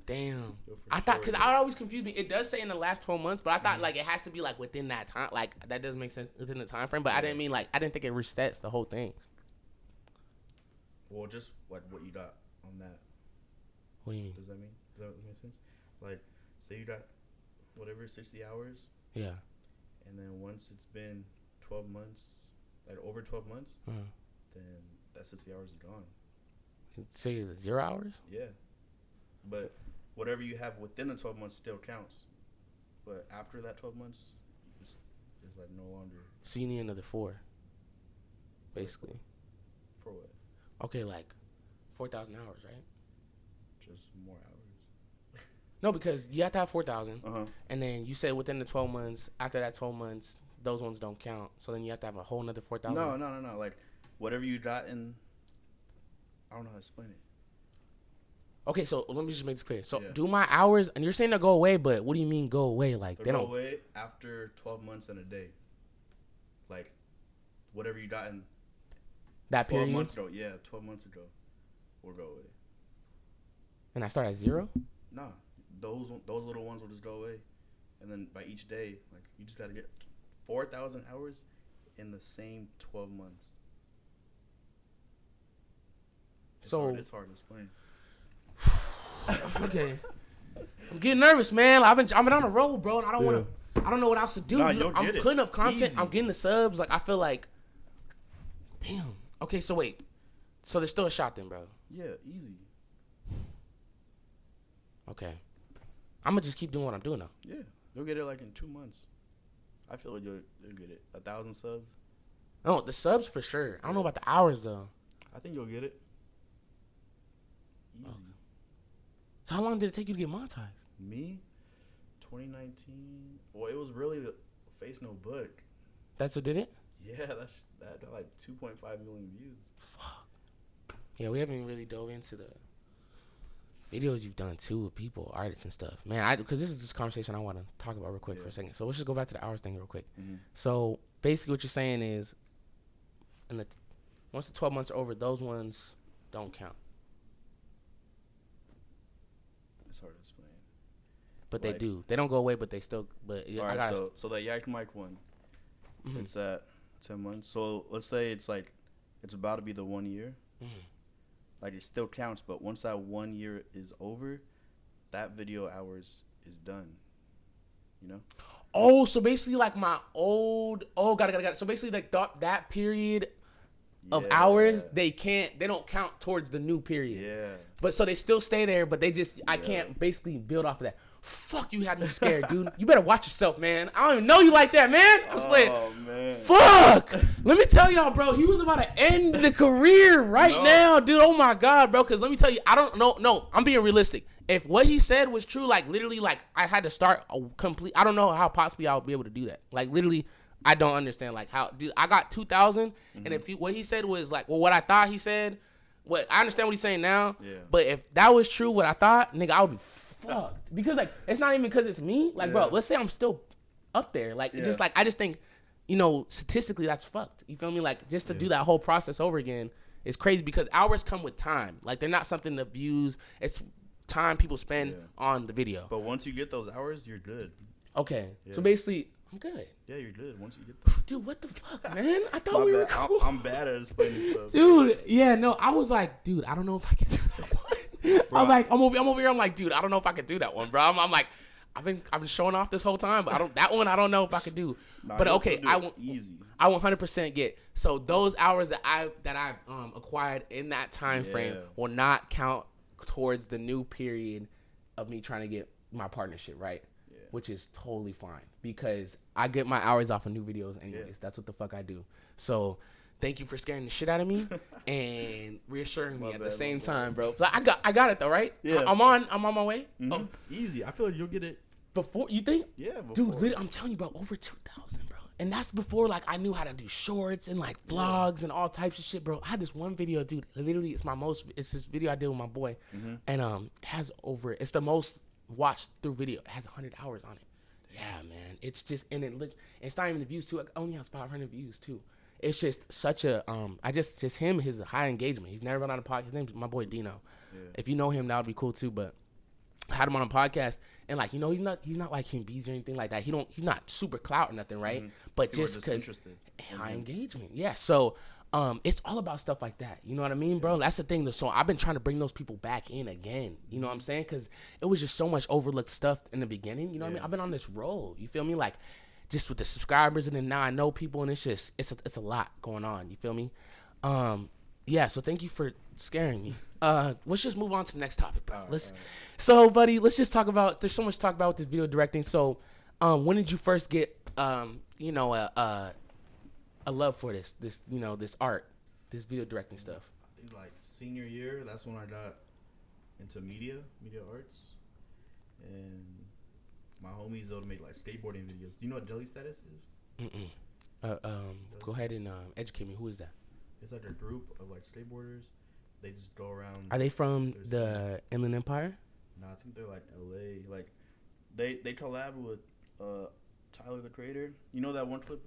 Damn. I sure, thought, because I always confuse me. It does say in the last 12 months, but I thought like it has to be like within that time. Like that doesn't make sense within the time frame. But I didn't mean like I didn't think it resets the whole thing. Well, just like what you got on that. What do you mean? Does that make sense? Like, say you got whatever 60 hours. Yeah. And then once it's been 12 months, like over 12 months, then that 60 hours is gone. Say 0 hours? Yeah. But whatever you have within the 12 months still counts. But after that 12 months, it's like no longer. So you need another 4, basically. For what? Okay, like 4,000 hours, right? Just more hours. No, because you have to have 4,000. And then you said within the 12 months, after that 12 months, those ones don't count. So then you have to have a whole nother 4,000. No. Like, whatever you got in. I don't know how to explain it. Okay, so let me just make this clear. So Yeah. do my hours, and you're saying they'll go away, but what do you mean go away? Like They'll they go don't. away after 12 months and a day. Like, whatever you got in That 12 period. months ago. Yeah, 12 months ago will go away. And I start at 0. Nah, those little ones will just go away. And then by each day, like, you just got to get 4,000 hours in the same 12 months. It's hard to explain. Okay. I'm getting nervous, man. I've been on a roll, bro, and I don't want to. I don't know what else to do. Nah, dude. I'm putting up content. Easy. I'm getting the subs. Like I feel like, damn. Okay, so wait. So there's still a shot then, bro. Yeah, easy. Okay. I'm gonna just keep doing what I'm doing now. Yeah, you'll get it like in 2 months. I feel like you'll get it. 1,000 subs. No, the subs for sure. I don't know about the hours though. I think you'll get it. Easy. Okay. So how long did it take you to get monetized? Me, 2019. Well, it was really the Face No Book. That's what did it? Yeah, that got like 2.5 million views. Fuck. Yeah, we haven't really dove into the videos you've done too with people, artists and stuff. Man, because this is this conversation I want to talk about real quick for a second. So let's just go back to the hours thing real quick. Mm-hmm. So basically what you're saying is, once the 12 months are over, those ones don't count. It's hard to explain. But like, they do. They don't go away, but they still. But all right, so the Yak Mike one, it's at 10 months. So let's say it's about to be the 1 year. Mm-hmm. Like it still counts, but once that 1 year is over, that video hours is done. You know? Oh, so basically like my old. Oh, got it. So basically like that period of hours, they don't count towards the new period. Yeah. But so they still stay there, but they just I can't basically build off of that. Fuck, you had me scared, dude. You better watch yourself, man. I don't even know you like that, man. I'm just playing. Oh, man. Fuck. Let me tell y'all, bro. He was about to end the career now, dude. Oh, my God, bro. Because let me tell you, I don't know. No, I'm being realistic. If what he said was true, like, literally, like, I had to start a complete. I don't know how possibly I would be able to do that. Like, literally, I don't understand, like, how. Dude, I got 2,000. And if what he said was, like, well, what I thought he said, I understand what he's saying now. Yeah. But if that was true, what I thought, nigga, I would be fucked. Because like it's not even because it's me. Like, bro, let's say I'm still up there. Like, just like I just think, statistically that's fucked. You feel me? Like just to do that whole process over again is crazy because hours come with time. Like they're not something that views. It's time people spend on the video. But once you get those hours, you're good. Okay. Yeah. So basically, I'm good. Yeah, you're good once you get them. Dude, what the fuck, man? I thought we were cool. I'm bad at explaining stuff. Dude, yeah, no, I was like, dude, I don't know if I can do that one. Bro, I was like, I'm over here. I'm like, dude, I don't know if I could do that one, bro. I'm like, I've been showing off this whole time, but I don't know if I could do. Nah, but okay, I won't. Easy. I 100% get. So those hours that I've acquired in that time frame will not count towards the new period of me trying to get my partnership, right? Yeah. Which is totally fine because I get my hours off of new videos anyways. Yeah. That's what the fuck I do. So. Thank you for scaring the shit out of me and reassuring me at the same time, bro. So I got it though, right? Yeah. I'm on my way. Mm-hmm. Oh. Easy. I feel like you'll get it before. You think? Yeah. Before. Dude, literally, I'm telling you, bro, over 2,000, bro. And that's before like I knew how to do shorts and like vlogs and all types of shit, bro. I had this one video, dude. Literally, it's this video I did with my boy, and it's the most watched through video. It has 100 hours on it. Yeah, man. It's just it's not even the views too. It only has 500 views too. It's just such a just him, his high engagement. He's never been on a podcast. His name's my boy Dino. Yeah. If you know him, that would be cool too. But I had him on a podcast, and like he's not like Heembeeezy or anything like that. He's not super clout or nothing, right? Mm-hmm. But just because high engagement, yeah. So it's all about stuff like that. You know what I mean, bro? That's the thing. So I've been trying to bring those people back in again. You know what I'm saying? Because it was just so much overlooked stuff in the beginning. You know what I mean? I've been on this roll. You feel me? Like. Just with the subscribers, and then now I know people, and it's a lot going on. You feel me? Yeah. So thank you for scaring me. Let's just move on to the next topic, bro. So, buddy, let's just talk about. There's so much to talk about with this video directing. So, when did you first get a love for this art, this video directing stuff? I think like senior year. That's when I got into media arts, and. My homies though to make like skateboarding videos. Do you know what Jelly Status is? Go ahead and educate me. Who is that? it's like a group of like skateboarders. They just go around. Are they from the Inland Empire? No, I think they're like LA. Like they collab with Tyler the Creator. You know that one clip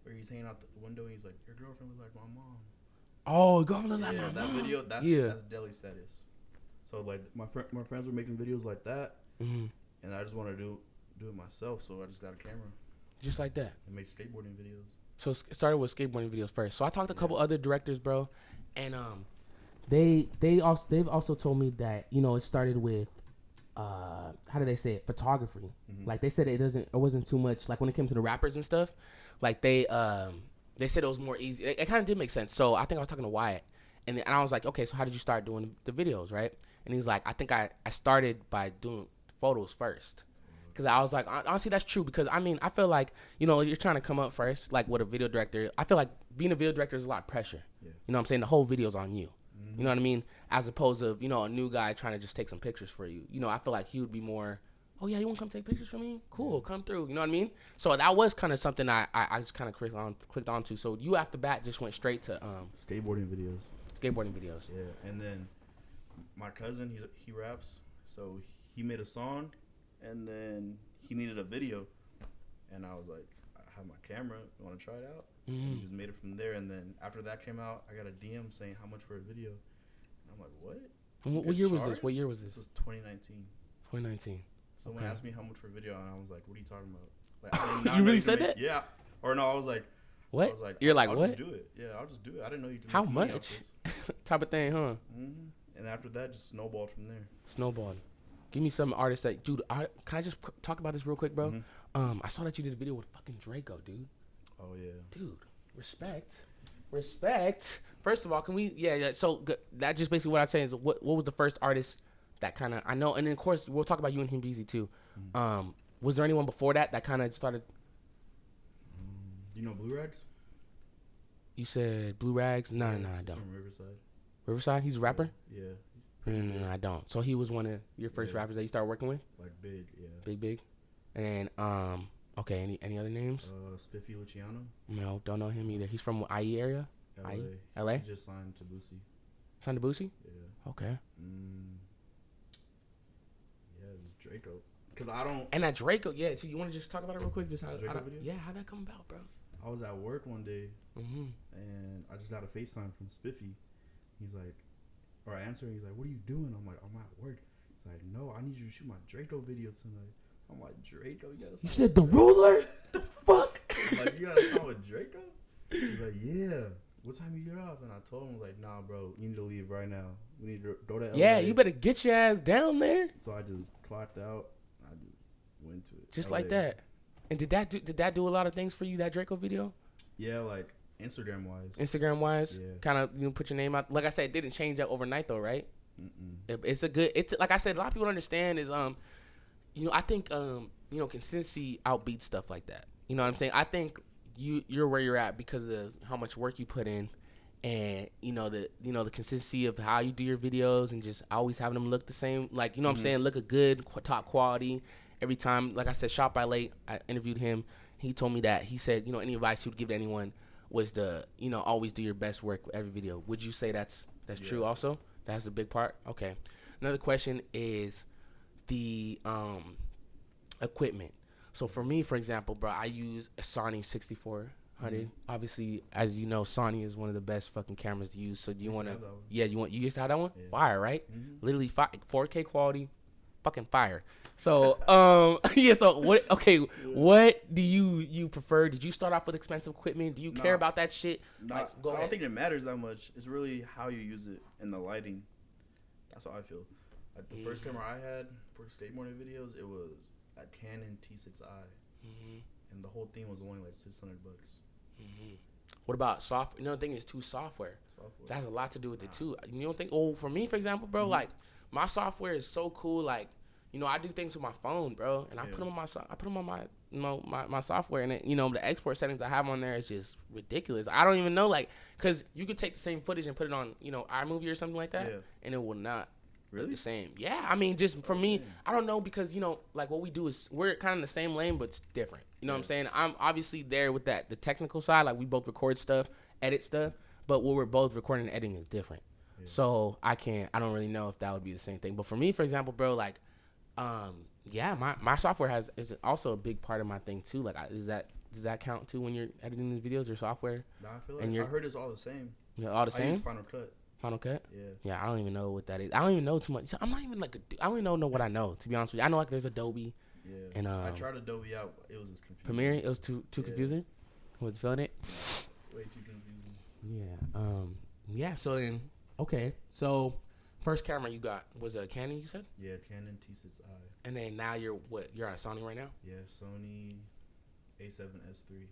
where he's hanging out the window and he's like, "Your girlfriend looks like my mom." Oh, go look like Yeah, my that mom. video. That's Deli status. So like my friends were making videos like that, and I just want to do it myself. So I just got a camera. Just like that. And make skateboarding videos. So it started with skateboarding videos first. So I talked to a couple other directors, bro, and they've also told me that it started with how do they say it, photography. Like they said it wasn't too much like when it came to the rappers and stuff. Like they said it was more easy. It kind of did make sense. So I think I was talking to Wyatt, and I was like, okay, so how did you start doing the videos, right? And he's like, I think I started by doing photos first. Because I was like, honestly, that's true. Because, I mean, I feel like, you're trying to come up first, like with a video director. I feel like being a video director is a lot of pressure. Yeah. You know what I'm saying? The whole video's on you. You know what I mean? As opposed to, a new guy trying to just take some pictures for you. I feel like he would be more, oh, yeah, you want to come take pictures for me? Cool, come through. You know what I mean? So that was kind of something I just kind of clicked onto. So you, after that, just went straight to skateboarding videos. Yeah. And then my cousin, he raps. So he made a song. And then he needed a video, and I was like, I have my camera. You want to try it out? And he just made it from there. And then after that came out, I got a DM saying how much for a video. And I'm like, what? And what year was this? What year was this? This was 2019. 2019. Someone asked me how much for a video, and I was like, what are you talking about? Like, you really said that? Yeah. Or no, I was like, what? I was like, You're like, I'll what? just do it. Yeah, I'll just do it. I didn't know you could how make money much? Off this. Type of thing, huh? And after that, just snowballed from there. Snowballed. Give me some artists that, dude. Can I just talk about this real quick, bro? I saw that you did a video with fucking Drakeo, dude. Oh yeah, dude. Respect. First of all, can we? Yeah. So that just basically what I'm saying is, what was the first artist that kind of I know, and then of course we'll talk about you and Heembeeezy too. Was there anyone before that kind of started? You know Blue Rags? You said Blue Rags? No, I don't. From Riverside. Riverside? He's a rapper? Yeah. No, I don't. So he was one of your first rappers that you started working with? Like big, yeah. Big. And okay, any other names? Spiffy Luciano. No, don't know him either. He's from IE area? LA? He just signed to Boosie. Signed to Boosie? Yeah. Okay. Yeah, it's Drakeo. Cause I don't. And that Drakeo, yeah. So you want to just talk about it real quick? Just how video? Yeah, how'd that come about, bro? I was at work one day, and I just got a FaceTime from Spiffy. He's like, or I answer, and he's like, "What are you doing?" I'm like, "I'm at work." He's like, "No, I need you to shoot my Drakeo video tonight." I'm like, "Drakeo, you got?" You said the ruler? The fuck? I'm like, "You got a song with Drakeo?" He's like, "Yeah." What time you get off? And I told him, like, "Nah, bro, you need to leave right now. We need to go to LA." Yeah, you better get your ass down there. So I just clocked out. I just went to it. Just LA. like that. And did that do a lot of things for you, that Drakeo video? Yeah, like Instagram wise. Yeah. Kind of put your name out. Like I said, it didn't change that overnight though, right? It's like I said, a lot of people don't understand is I think consistency outbeats stuff like that. You know what I'm saying? I think you're where you're at because of how much work you put in, and the consistency of how you do your videos, and just always having them look the same. Like what I'm saying, look a good top quality every time. Like I said, Shot by Late, I interviewed him. He told me that he said any advice he would give to anyone was to always do your best work with every video. Would you say that's true also? That's a big part. Okay. Another question is the equipment. So for me, for example, bro, I use a Sony 6400. Obviously, as you know, Sony is one of the best fucking cameras to use. So do you want to? Yeah, you used to have that one? Yeah. Fire, right? Literally 4K quality, fucking fire. So yeah. So what? Okay, what do you prefer? Did you start off with expensive equipment? Do you care about that shit? I don't think it matters that much. It's really how you use it and the lighting. That's how I feel. Like the first camera I had for skateboarding videos, it was a Canon T6i, and the whole thing was only like $600. What about software? Another thing is software. That has a lot to do with it too. You don't think? Oh, for me, for example, bro, like my software is so cool. Like, I do things with my phone, bro, and I put them on my my software, and it, the export settings I have on there is just ridiculous. I don't even know, like, cause you could take the same footage and put it on, iMovie or something like that, and it will not. Really? The same. Yeah, I mean, just for me, I don't know, because, like what we do is we're kind of in the same lane, but it's different. You know what I'm saying? I'm obviously there with the technical side. Like we both record stuff, edit stuff, but what we're both recording and editing is different. Yeah. So I don't really know if that would be the same thing. But for me, for example, bro, like, yeah, my software is also a big part of my thing too. Like, does that count too when you're editing these videos? Your software? Nah, I feel like I heard it's all the same. You know, all the same. I use Final Cut. Final Cut? Yeah. Yeah, I don't even know what that is. I don't even know too much. So I'm not even like I don't even know what I know, to be honest with you. I know like there's Adobe. Yeah. And I tried Adobe out. It was just confusing. Premiere, it was too confusing. Was feeling it? Way too confusing. Yeah. Yeah. So then, okay. So first camera you got was a Canon, you said? Yeah, Canon T6i. And then now you're on a Sony right now? Yeah, Sony A7S3.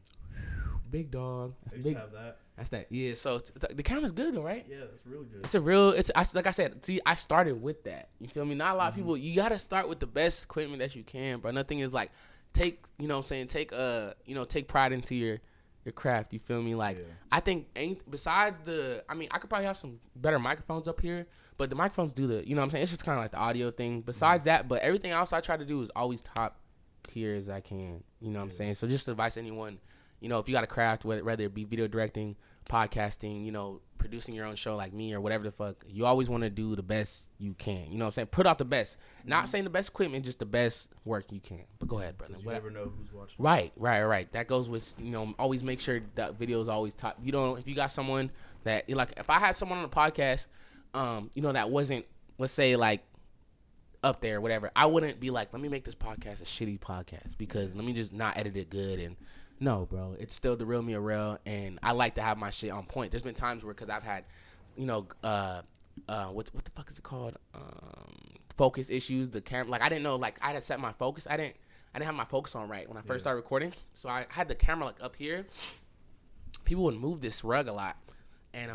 Big dog. I used to have that. That's that. Yeah. So the camera's good though, right? Yeah, that's really good. Like I said. See, I started with that. You feel me? Not a lot of people. You gotta start with the best equipment that you can, bro. Nothing is like take pride into your craft. You feel me? Like I think besides I could probably have some better microphones up here, but the microphones do the, you know what I'm saying? It's just kind of like the audio thing. Besides that, but everything else I try to do is always top tier as I can. You know what I'm saying? So just advice anyone. You know, if you got a craft, whether it be video directing, podcasting, you know, producing your own show like me or whatever the fuck, you always want to do the best you can. You know what I'm saying? Put out the best. Not saying the best equipment, just the best work you can. But go ahead, brother. You never know who's watching. Right. That goes with, you know, always make sure that video is always top. You don't, if you got someone that, like, if I had someone on the podcast, you know, that wasn't, let's say, like, up there or whatever, I wouldn't be like, let me make this podcast a shitty podcast because let me just not edit it good. And no, bro, it's still the real me or real, and I like to have my shit on point. There's been times where, because I've had, you know, what the fuck is it called? Focus issues. The camera, like I didn't know, like I had set my focus. I didn't have my focus on right when I first started recording. So I had the camera like up here. People would move this rug a lot, and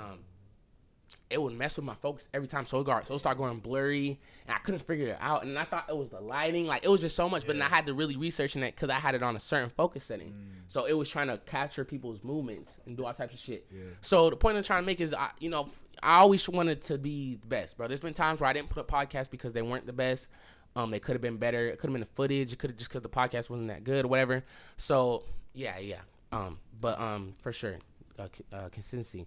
it would mess with my focus every time. So it started going blurry, and I couldn't figure it out. And I thought it was the lighting. Like, it was just so much. But then I had to really research it because I had it on a certain focus setting. So it was trying to capture people's movements and do all types of shit. Yeah. So the point I'm trying to make is, you know, I always wanted to be the best, bro. There's been times where I didn't put up podcasts because they weren't the best. They could have been better. It could have been the footage. It could have just because the podcast wasn't that good or whatever. So, yeah. But for sure, consistency.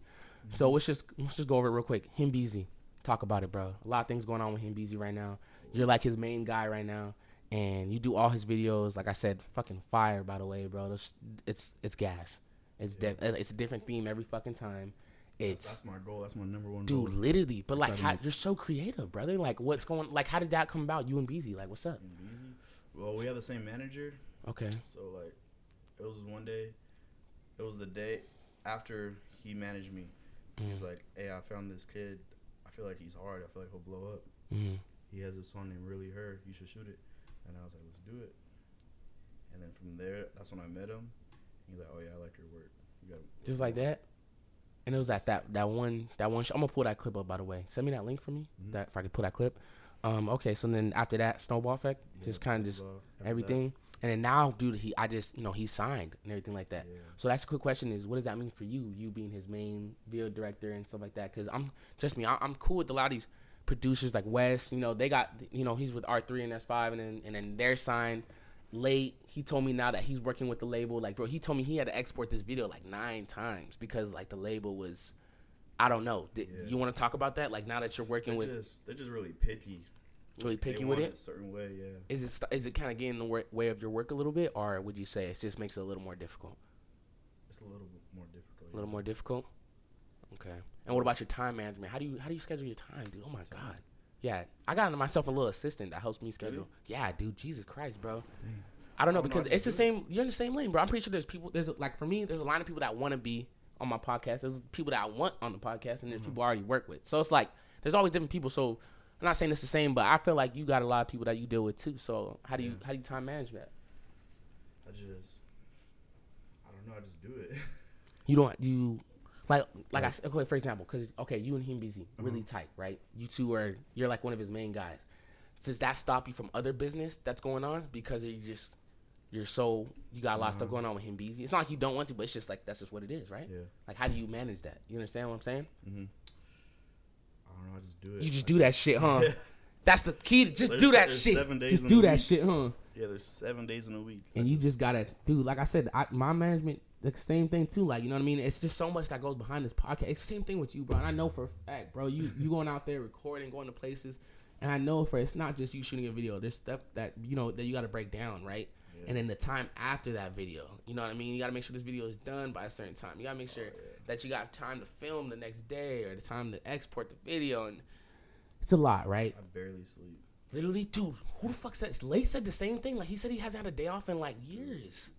So let's just go over it real quick. Heembeeezy, talk about it, bro. A lot of things going on with Heembeeezy right now. You're like his main guy right now, and you do all his videos. Like I said, fucking fire, by the way, bro. It's gas. It's it's a different theme every fucking time. That's my goal. That's my number one goal. Dude, literally. But like, you're so creative, brother. Like, what's going? Like, how did that come about? You and Beezy, like, what's up? Heembeeezy? Well, we have the same manager. Okay. So like, it was one day. It was the day after he managed me. He's like, hey, I found this kid. I feel like he's hard. I feel like he'll blow up. He has a song named Really Her. You should shoot it. And I was like, let's do it. And then from there, that's when I met him. He's like, oh yeah, I like your work. Just like that. And it was that one. I'm gonna pull that clip up, by the way. Send me that link for me. That if I could pull that clip. Okay. So then after that, snowball effect, just kind of everything. And then now, dude, he's signed and everything like that. Yeah. So that's a quick question: is what does that mean for you? You being his main video director and stuff like that? Because I'm cool with a lot of these producers like Wes. You know, they got, you know, he's with R3 and S5, and then they're signed late. He told me now that he's working with the label. Like, bro, he told me he had to export this video like 9 times because like the label was, I don't know. You want to talk about that? Like now that you're working they're just really picky. Really picky with it? A certain way, yeah. Is it kind of getting in the way of your work a little bit, or would you say it just makes it a little more difficult? It's a little bit more difficult. A little more difficult? Okay. And what about your time management? How do you schedule your time, dude? Oh my God. Yeah, I got myself a little assistant that helps me schedule. Really? Yeah, dude. Jesus Christ, bro. Dang. I don't know because it's the same. You're in the same lane, bro. I'm pretty sure there's like for me, there's a line of people that want to be on my podcast. There's people that I want on the podcast, and there's people I already work with. So it's like there's always different people. So I'm not saying it's the same, but I feel like you got a lot of people that you deal with too. So how do you time manage that? I don't know. I just do it. I said, okay, for example, because you and Heembeeezy really tight, right? You two you're like one of his main guys. Does that stop you from other business that's going on because you got a lot of stuff going on with Heembeeezy? It's not like you don't want to, but it's just like that's just what it is, right? Yeah. Like how do you manage that? You understand what I'm saying? I don't know. I just do it. You just do that shit, huh? That's the key. Just do that shit. 7 days just do that shit, huh? Yeah, there's 7 days in a week. And you just gotta, dude. Like I said, my management, the same thing too. Like, you know what I mean? It's just so much that goes behind this podcast. It's the same thing with you, bro. And I know for a fact, bro, you going out there recording, going to places, and I know it's not just you shooting a video. There's stuff that, you know, that you got to break down, right? Yeah. And then the time after that video, you know what I mean? You got to make sure this video is done by a certain time. You got to make sure that you got time to film the next day or the time to export the video. And it's a lot, right? I barely sleep. Literally, dude, who the fuck said? Lay said the same thing. Like, he said he hasn't had a day off in like years.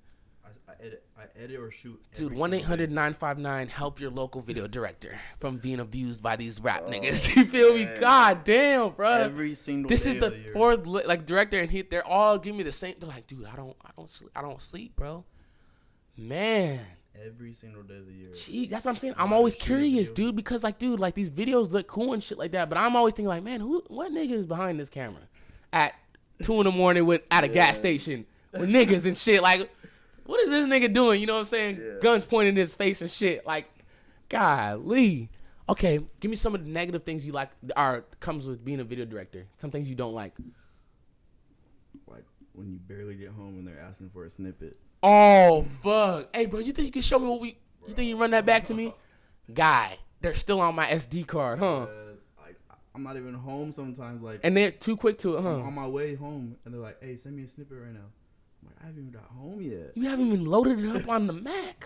I edit or shoot. Dude, 1-800-959 help your local video director from being abused by these rap niggas. You feel me? God damn, bro. Every single this day is the year. fourth like director, and they're all giving me the same. They're like, dude, I don't sleep, bro. Man. Every single day of the year. Gee, that's what I'm saying. I'm always curious, dude, because like, dude, like these videos look cool and shit like that, but I'm always thinking like, man, what nigga is behind this camera at 2 a.m. at a gas station with niggas and shit? Like, what is this nigga doing? You know what I'm saying? Yeah. Guns pointing in his face and shit. Like, golly. Okay, give me some of the negative things you like comes with being a video director. Some things you don't like. Like when you barely get home and they're asking for a snippet. Oh, fuck. Hey, bro, you think you can show me what you think you run that back to me? Guy, they're still on my SD card, huh? I'm not even home sometimes. Like, and they're too quick to it, huh? I'm on my way home, and they're like, hey, send me a snippet right now. I'm like, I haven't even got home yet. You haven't even loaded it up on the Mac.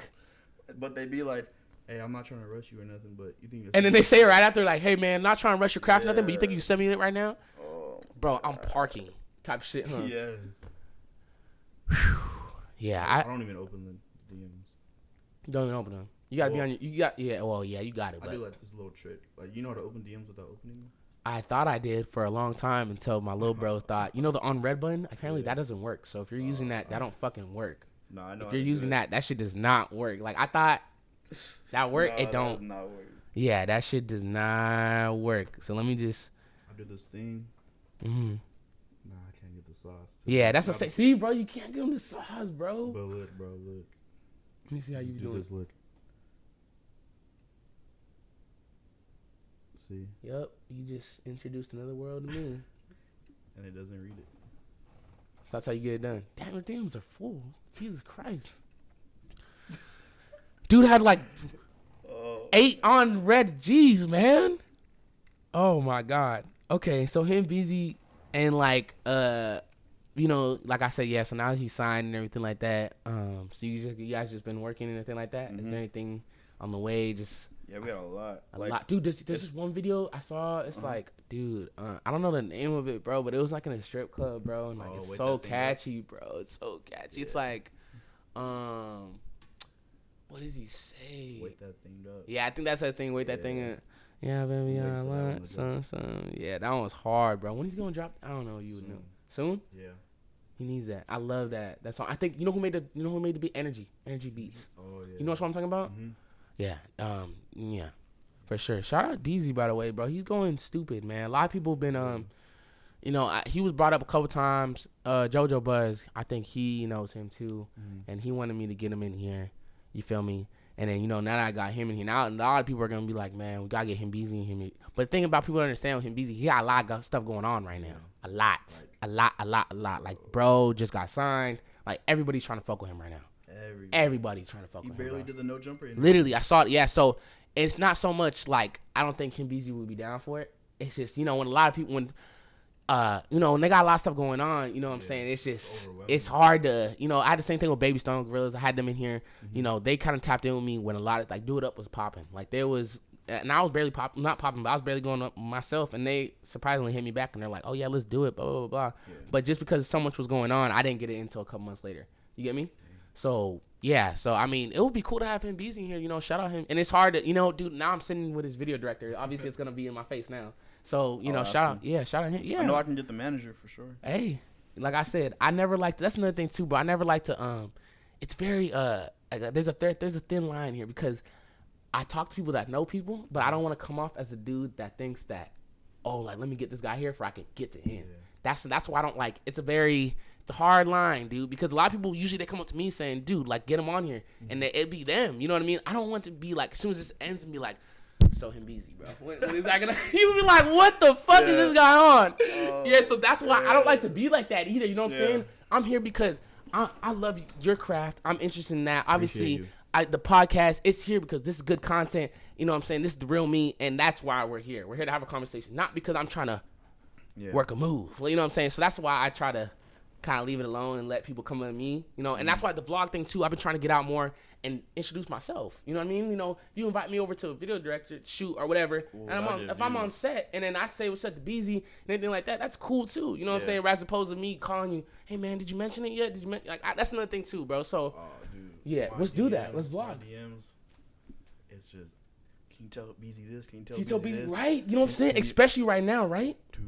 But they be like, hey, I'm not trying to rush you or nothing, but you think... And then they say right after, like, hey, man, not trying to rush your craft or nothing, but you think you can send me it right now? Oh, bro, I'm parking type shit, huh? Yes. Whew. Yeah, I don't even open the DMs. Don't even open them. You gotta be on your. You got you got it. I do like this little trick. Like, you know how to open DMs without opening them? I thought I did for a long time until my little bro thought, you know, the on red button. Apparently that doesn't work. So if you're using that don't fucking work. No, I know. If you're using that shit does not work. Like, I thought that worked. It don't. Does not work. Yeah, that shit does not work. So let me just. I do this thing. Mm-hmm. Nah, I can't get the sauce. Yeah, that's a see, bro. You can't give him the sauce, bro. But look, bro, look. Let me see how you do this. Look. See. Yep, you just introduced another world to me. And it doesn't read it. That's how you get it done. Damn, your DMs are full. Jesus Christ. Dude had like 8 on red G's, man. Oh my God. Okay, so Heembeeezy and like you know, like I said, yeah, so now he's signed and everything like that. So you guys just been working and anything like that? Mm-hmm. Is there anything on the way? Just yeah, we got a lot. A lot. Dude, there's this one video I saw. It's like, dude, I don't know the name of it, bro, but it was like in a strip club, bro. And like, it's so catchy, bro. It's so catchy. Yeah. It's like, what does he say? Wake that thing up. Yeah, I think that's that thing. Wake that thing up. Yeah, baby, I want some. Yeah, that one was hard, bro. When he's gonna drop? I don't know. You would know. Soon? Yeah. He needs that. I love that. That song. I think you know who made the beat? Energy Beats. Oh yeah. You know what I'm talking about? Mm-hmm. Yeah. Yeah. For sure. Shout out Beezy, by the way, bro. He's going stupid, man. A lot of people have been you know, he was brought up a couple times. JoJo Buzz, I think he knows him too, and he wanted me to get him in here. You feel me? And then, you know, now that I got him in here, now a lot of people are gonna be like, man, we gotta get Heembeeezy in here. But the thing about people that understand with Heembeeezy, he got a lot of stuff going on right now. A lot. Like, bro just got signed. Like, everybody's trying to fuck with him right now. Everybody's trying to fuck with him. He barely did the no jumper. Literally, I saw it. Yeah, so it's not so much like I don't think Heembeeezy would be down for it. It's just, you know, when a lot of people, you know, when they got a lot of stuff going on, you know what I'm saying? It's just, it's hard to, you know, I had the same thing with Baby Stone Gorillas. I had them in here. You know, they kind of tapped in with me when a lot of, like, Do It Up was popping. Like, there was, and I was barely not popping, but I was barely going up myself, and they surprisingly hit me back, and they're like, oh, yeah, let's do it, blah, blah, blah, blah. Yeah. But just because so much was going on, I didn't get it until a couple months later. You get me? So, yeah. So, I mean, it would be cool to have Heembeeezy in here, you know, shout out him. And it's hard to, you know, dude, now I'm sitting with his video director. Obviously, it's going to be in my face now. So, you know, shout out him. Yeah. I know I can get the manager for sure. Hey, like I said, I never liked, that's another thing too, bro. I never like to, it's very, there's a thin line here because I talk to people that know people, but I don't want to come off as a dude that thinks that, oh, like, let me get this guy here for I can get to him. Yeah. That's why I don't like, it's a hard line, dude, because a lot of people usually they come up to me saying, dude, like, get him on here, and it be them, you know what I mean? I don't want to be like, as soon as this ends and be like, so Heembeeezy, bro. When is that gonna? You be like, what the fuck is this guy on? Yeah, so that's why I don't like to be like that either. You know what I'm saying? I'm here because I love your craft. I'm interested in that. Obviously, the podcast, it's here because this is good content. You know what I'm saying? This is the real me, and that's why we're here. We're here to have a conversation, not because I'm trying to work a move. Well, you know what I'm saying? So that's why I try to kind of leave it alone and let people come to me, you know. And that's why the vlog thing too, I've been trying to get out more and introduce myself. You know what I mean? You know, if you invite me over to a video director shoot or whatever, and I'm on set and then I say what's up to Beezy and anything like that, that's cool too. You know what I'm saying? As opposed to me calling you, hey man, did you mention it yet? Did you that's another thing too, bro. So let's do that. Let's vlog. DMs, it's just, can you tell Beezy this? Can you tell Beezy this? Right? You know what I'm saying? Especially right now, right? Dude.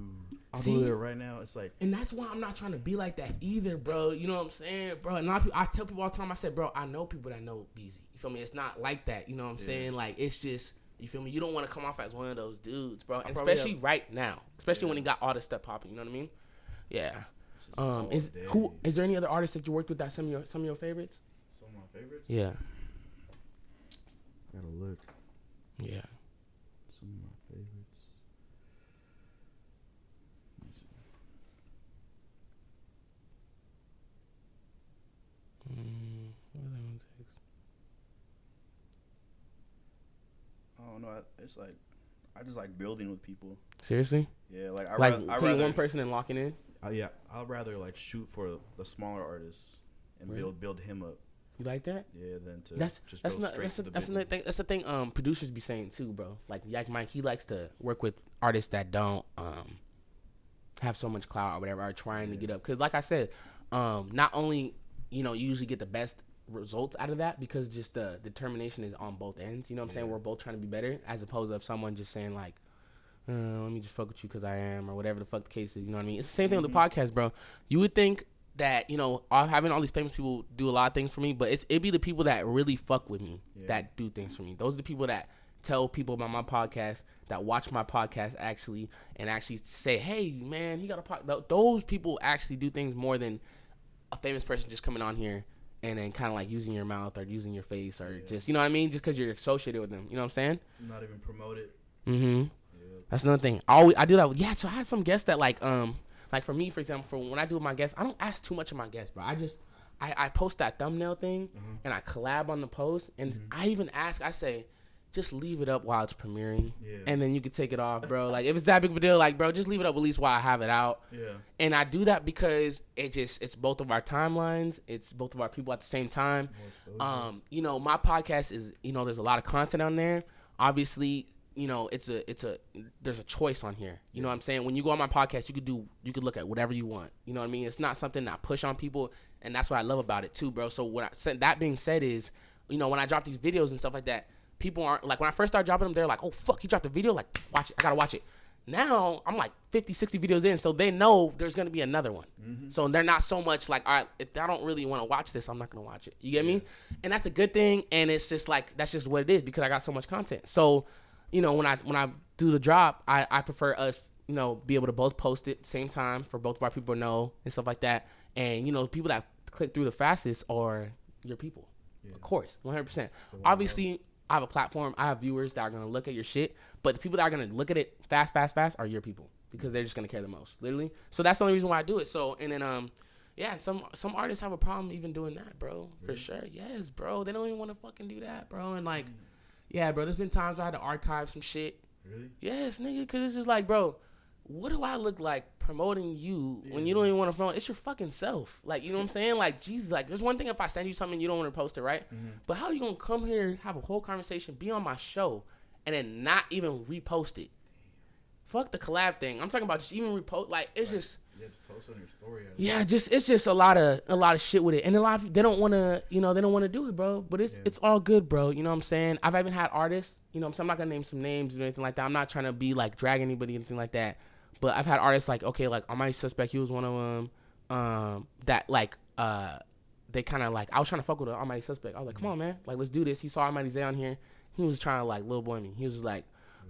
I'll do it right now. It's like, and that's why I'm not trying to be like that either, bro. You know what I'm saying, bro? And I tell people all the time, I said, bro, I know people that know Beezy. You feel me? It's not like that. You know what I'm saying? Like, it's just, you feel me? You don't want to come off as one of those dudes, bro. And especially right now, especially when he got all this stuff popping. You know what I mean? Yeah. Is there any other artists that you worked with that some of your favorites? Some of my favorites? Yeah. Gotta look. Yeah. Some of my favorites. I don't know. It's like, I just like building with people. Seriously? Yeah, like I rather one person and locking in. Yeah, I'd rather like shoot for the smaller artists and build him up. You like that? Yeah, than to go straight to the big one. That's the thing. Producers be saying too, bro. Like Yak Mike, he likes to work with artists that don't have so much clout or whatever, are trying to get up. Because like I said, not only you usually get the best results out of that because just the determination is on both ends. You know what I'm saying? We're both trying to be better, as opposed to someone just saying like, let me just fuck with you because I am, or whatever the fuck the case is. You know what I mean? It's the same thing with the podcast, bro. You would think that having all these famous people do a lot of things for me, but it'd be the people that really fuck with me that do things for me. Those are the people that tell people about my podcast, that watch my podcast actually say, hey man, he got a podcast. Those people actually do things more than a famous person just coming on here and then kind of like using your mouth or using your face or just, you know what I mean? Just because you're associated with them. You know what I'm saying? Not even promote it. Mm-hmm. Yeah. That's another thing. I do that. So I had some guests that like for me, for example, for when I do with my guests, I don't ask too much of my guests, bro. I post that thumbnail thing and I collab on the post. And I even ask, I say, just leave it up while it's premiering. Yeah. And then you can take it off, bro. Like, if it's that big of a deal, like, bro, just leave it up at least while I have it out. Yeah. And I do that because it's both of our timelines. It's both of our people at the same time. My podcast is, there's a lot of content on there. Obviously, there's a choice on here. You know what I'm saying? When you go on my podcast, you could look at whatever you want. You know what I mean? It's not something that I push on people. And that's what I love about it too, bro. So that being said is, when I drop these videos and stuff like that, people aren't like, when I first started dropping them, they're like, oh fuck, he dropped a video, like, watch it, I gotta watch it. Now I'm like 50, 60 videos in, so they know there's gonna be another one. So they're not so much like, all right, if I don't really want to watch this, I'm not gonna watch it. You get me? And that's a good thing. And it's just like, that's just what it is because I got so much content. So when I do the drop, I prefer us be able to both post it at the same time for both of our people to know and stuff like that. And people that click through the fastest are your people. Of course, 100%. Obviously, I have a platform. I have viewers that are going to look at your shit. But the people that are going to look at it fast are your people. Because they're just going to care the most, literally. So that's the only reason why I do it. So, and then, some artists have a problem even doing that, bro. For sure. Yes, bro. They don't even want to fucking do that, bro. And, like, yeah, bro, there's been times I had to archive some shit. Really? Yes, nigga. Because it's just like, bro, what do I look like promoting you when you don't even want to promote? It's your fucking self. Like, you know what I'm saying? Like, Jesus, like, there's one thing if I send you something you don't want to post it, right? But how are you going to come here, have a whole conversation, be on my show, and then not even repost it? Fuck the collab thing. I'm talking about just even repost. Like, it's just... Yeah, just post on your story. It's just a lot of shit with it. And a lot of people, they don't want to, they don't want to do it, bro. But it's all good, bro. You know what I'm saying? I've even had artists, so I'm not going to name some names or anything like that. I'm not trying to be, like, drag anybody or anything like that. But I've had artists like, okay, like Almighty Suspect, he was one of them. That like, they kind of like, I was trying to fuck with Almighty Suspect. I was like, come on, man, like let's do this. He saw Almighty on here. He was trying to like little boy me. He was just like,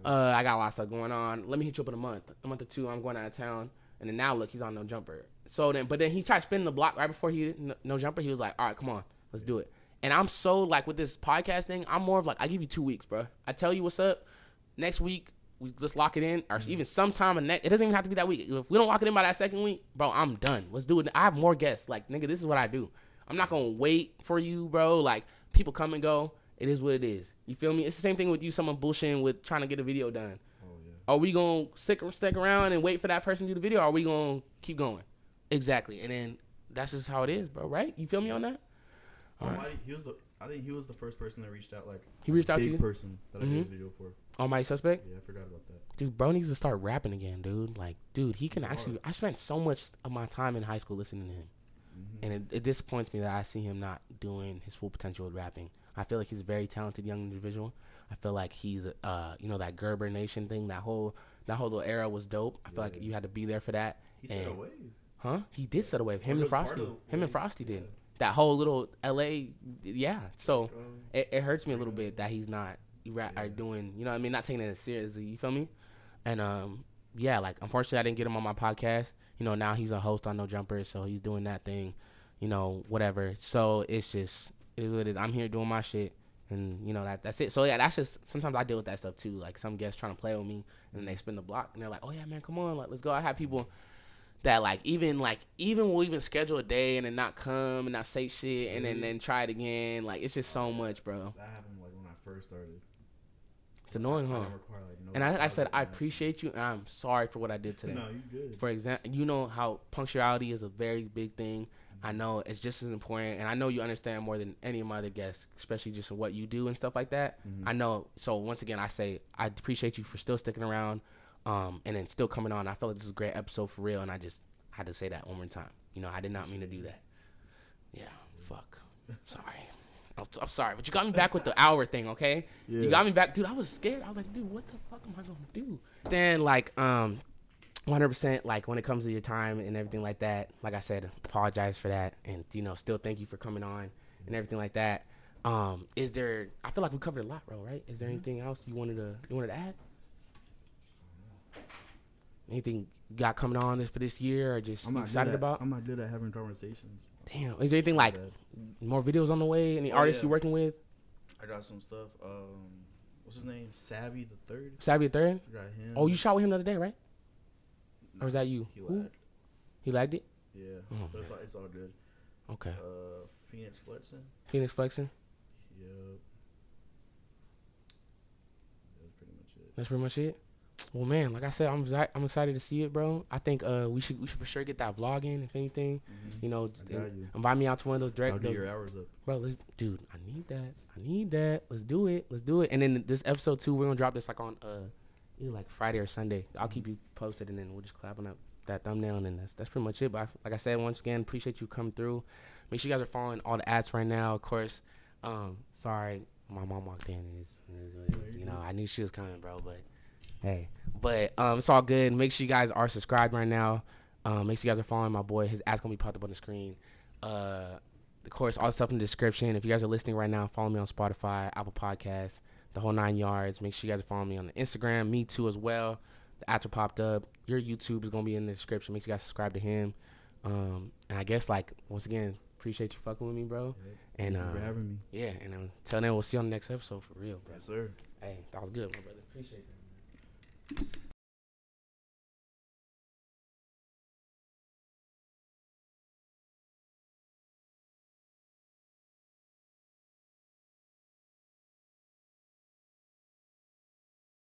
I got a lot of stuff going on. Let me hit you up in a month or two. I'm going out of town. And then now look, he's on No Jumper. So then, but then he tried spinning the block right before he No Jumper. He was like, all right, come on, let's do it. And I'm so like with this podcast thing, I'm more of like, I give you 2 weeks, bro. I tell you what's up. Next week, we just lock it in, or even sometime in it doesn't even have to be that week. If we don't lock it in by that second week, bro, I'm done. Let's do it. I have more guests. Like, nigga, this is what I do. I'm not gonna wait for you, bro. Like, people come and go. It is what it is. You feel me? It's the same thing with you. Someone bullshitting with trying to get a video done. Oh yeah. Are we gonna stick around and wait for that person to do the video? Or are we gonna keep going? Exactly. And then that's just how it is, bro. Right? You feel me on that? All right. I think he was the first person that reached out. Like He reached out to big you? person that I did a video for. Almighty Suspect? Yeah, I forgot about that. Dude, bro needs to start rapping again, dude. Like, dude, he can It's actually. hard. I spent so much of my time in high school listening to him, and it disappoints me that I see him not doing his full potential with rapping. I feel like he's a very talented young individual. I feel like he's, that Gerber Nation thing, that whole little era was dope. I feel like you had to be there for that. He set a wave. Huh? He did set a wave. Him and Frosty did. Yeah. That whole little LA, yeah. So it hurts me a little bit that he's not doing, you know what I mean, not taking it as seriously. You feel me? And like unfortunately I didn't get him on my podcast. You know, now he's a host on No Jumpers, so he's doing that thing. You know, whatever. So it is what it is. I'm here doing my shit, and you know that's it. So yeah, that's just sometimes I deal with that stuff too. Like some guests trying to play with me, and then they spin the block, and they're like, "Oh yeah, man, come on, like let's go." I have people that even will even schedule a day and then not come and not say shit and then try it again. Like it's just so much, bro. That happened like when I first started. It's annoying, huh? And I said I appreciate you, and I'm sorry for what I did today. No, you good. For example, you know how punctuality is a very big thing. I know it's just as important, and I know you understand more than any of my other guests, especially just what you do and stuff like that. I know. So once again, I say I appreciate you for still sticking around, and then still coming on. I feel like this is a great episode for real, and I just had to say that one more time. You know, I did not mean to do that. Yeah, fuck. Sorry. I'm sorry, but you got me back with the hour thing, okay? Yeah. You got me back, dude. I was scared. I was like, dude, what the fuck am I gonna do? Then, 100%, like when it comes to your time and everything like that. Like I said, apologize for that, and still thank you for coming on and everything like that. Is there? I feel like we covered a lot, bro. Right? Is there anything else you wanted to add? Anything you got coming on for this year, or just excited about? I'm not good at having conversations. Damn. Is there anything like more videos on the way? Any artists you working with? I got some stuff. What's his name? Savvy the Third. Savvy the Third. I got him. Oh, you shot with him the other day, right? No, or was that you? He lagged. He lagged it. Yeah, but it's all good. Okay. Phoenix Flexing. Yep. That's pretty much it. That's pretty much it. Well, man, like I said, I'm excited to see it, bro. I think we should for sure get that vlog in, if anything. Invite me out to one of those direct. I'll get your hours up, bro. Dude, I need that. Let's do it. And then this episode 2, we're gonna drop this like on either like Friday or Sunday. I'll keep you posted, and then we'll just collab on that thumbnail, and then that's pretty much it. But like I said, once again, appreciate you coming through. Make sure you guys are following all the ads right now. Of course, sorry, my mom walked in. I knew she was coming, bro, but. Hey, but it's all good. Make sure you guys are subscribed right now. Make sure you guys are following my boy. His ads gonna be popped up on the screen. Of course, all the stuff in the description. If you guys are listening right now, follow me on Spotify, Apple Podcasts, the whole 9 yards. Make sure you guys are following me on the Instagram, me too as well. The ads are popped up. Your YouTube is gonna be in the description. Make sure you guys subscribe to him. And I guess once again, appreciate you fucking with me, bro. Yeah, and thank you for having me. Yeah, and until then, we'll see you on the next episode for real, bro. Yes, sir. Hey, that was good, my brother. Appreciate that.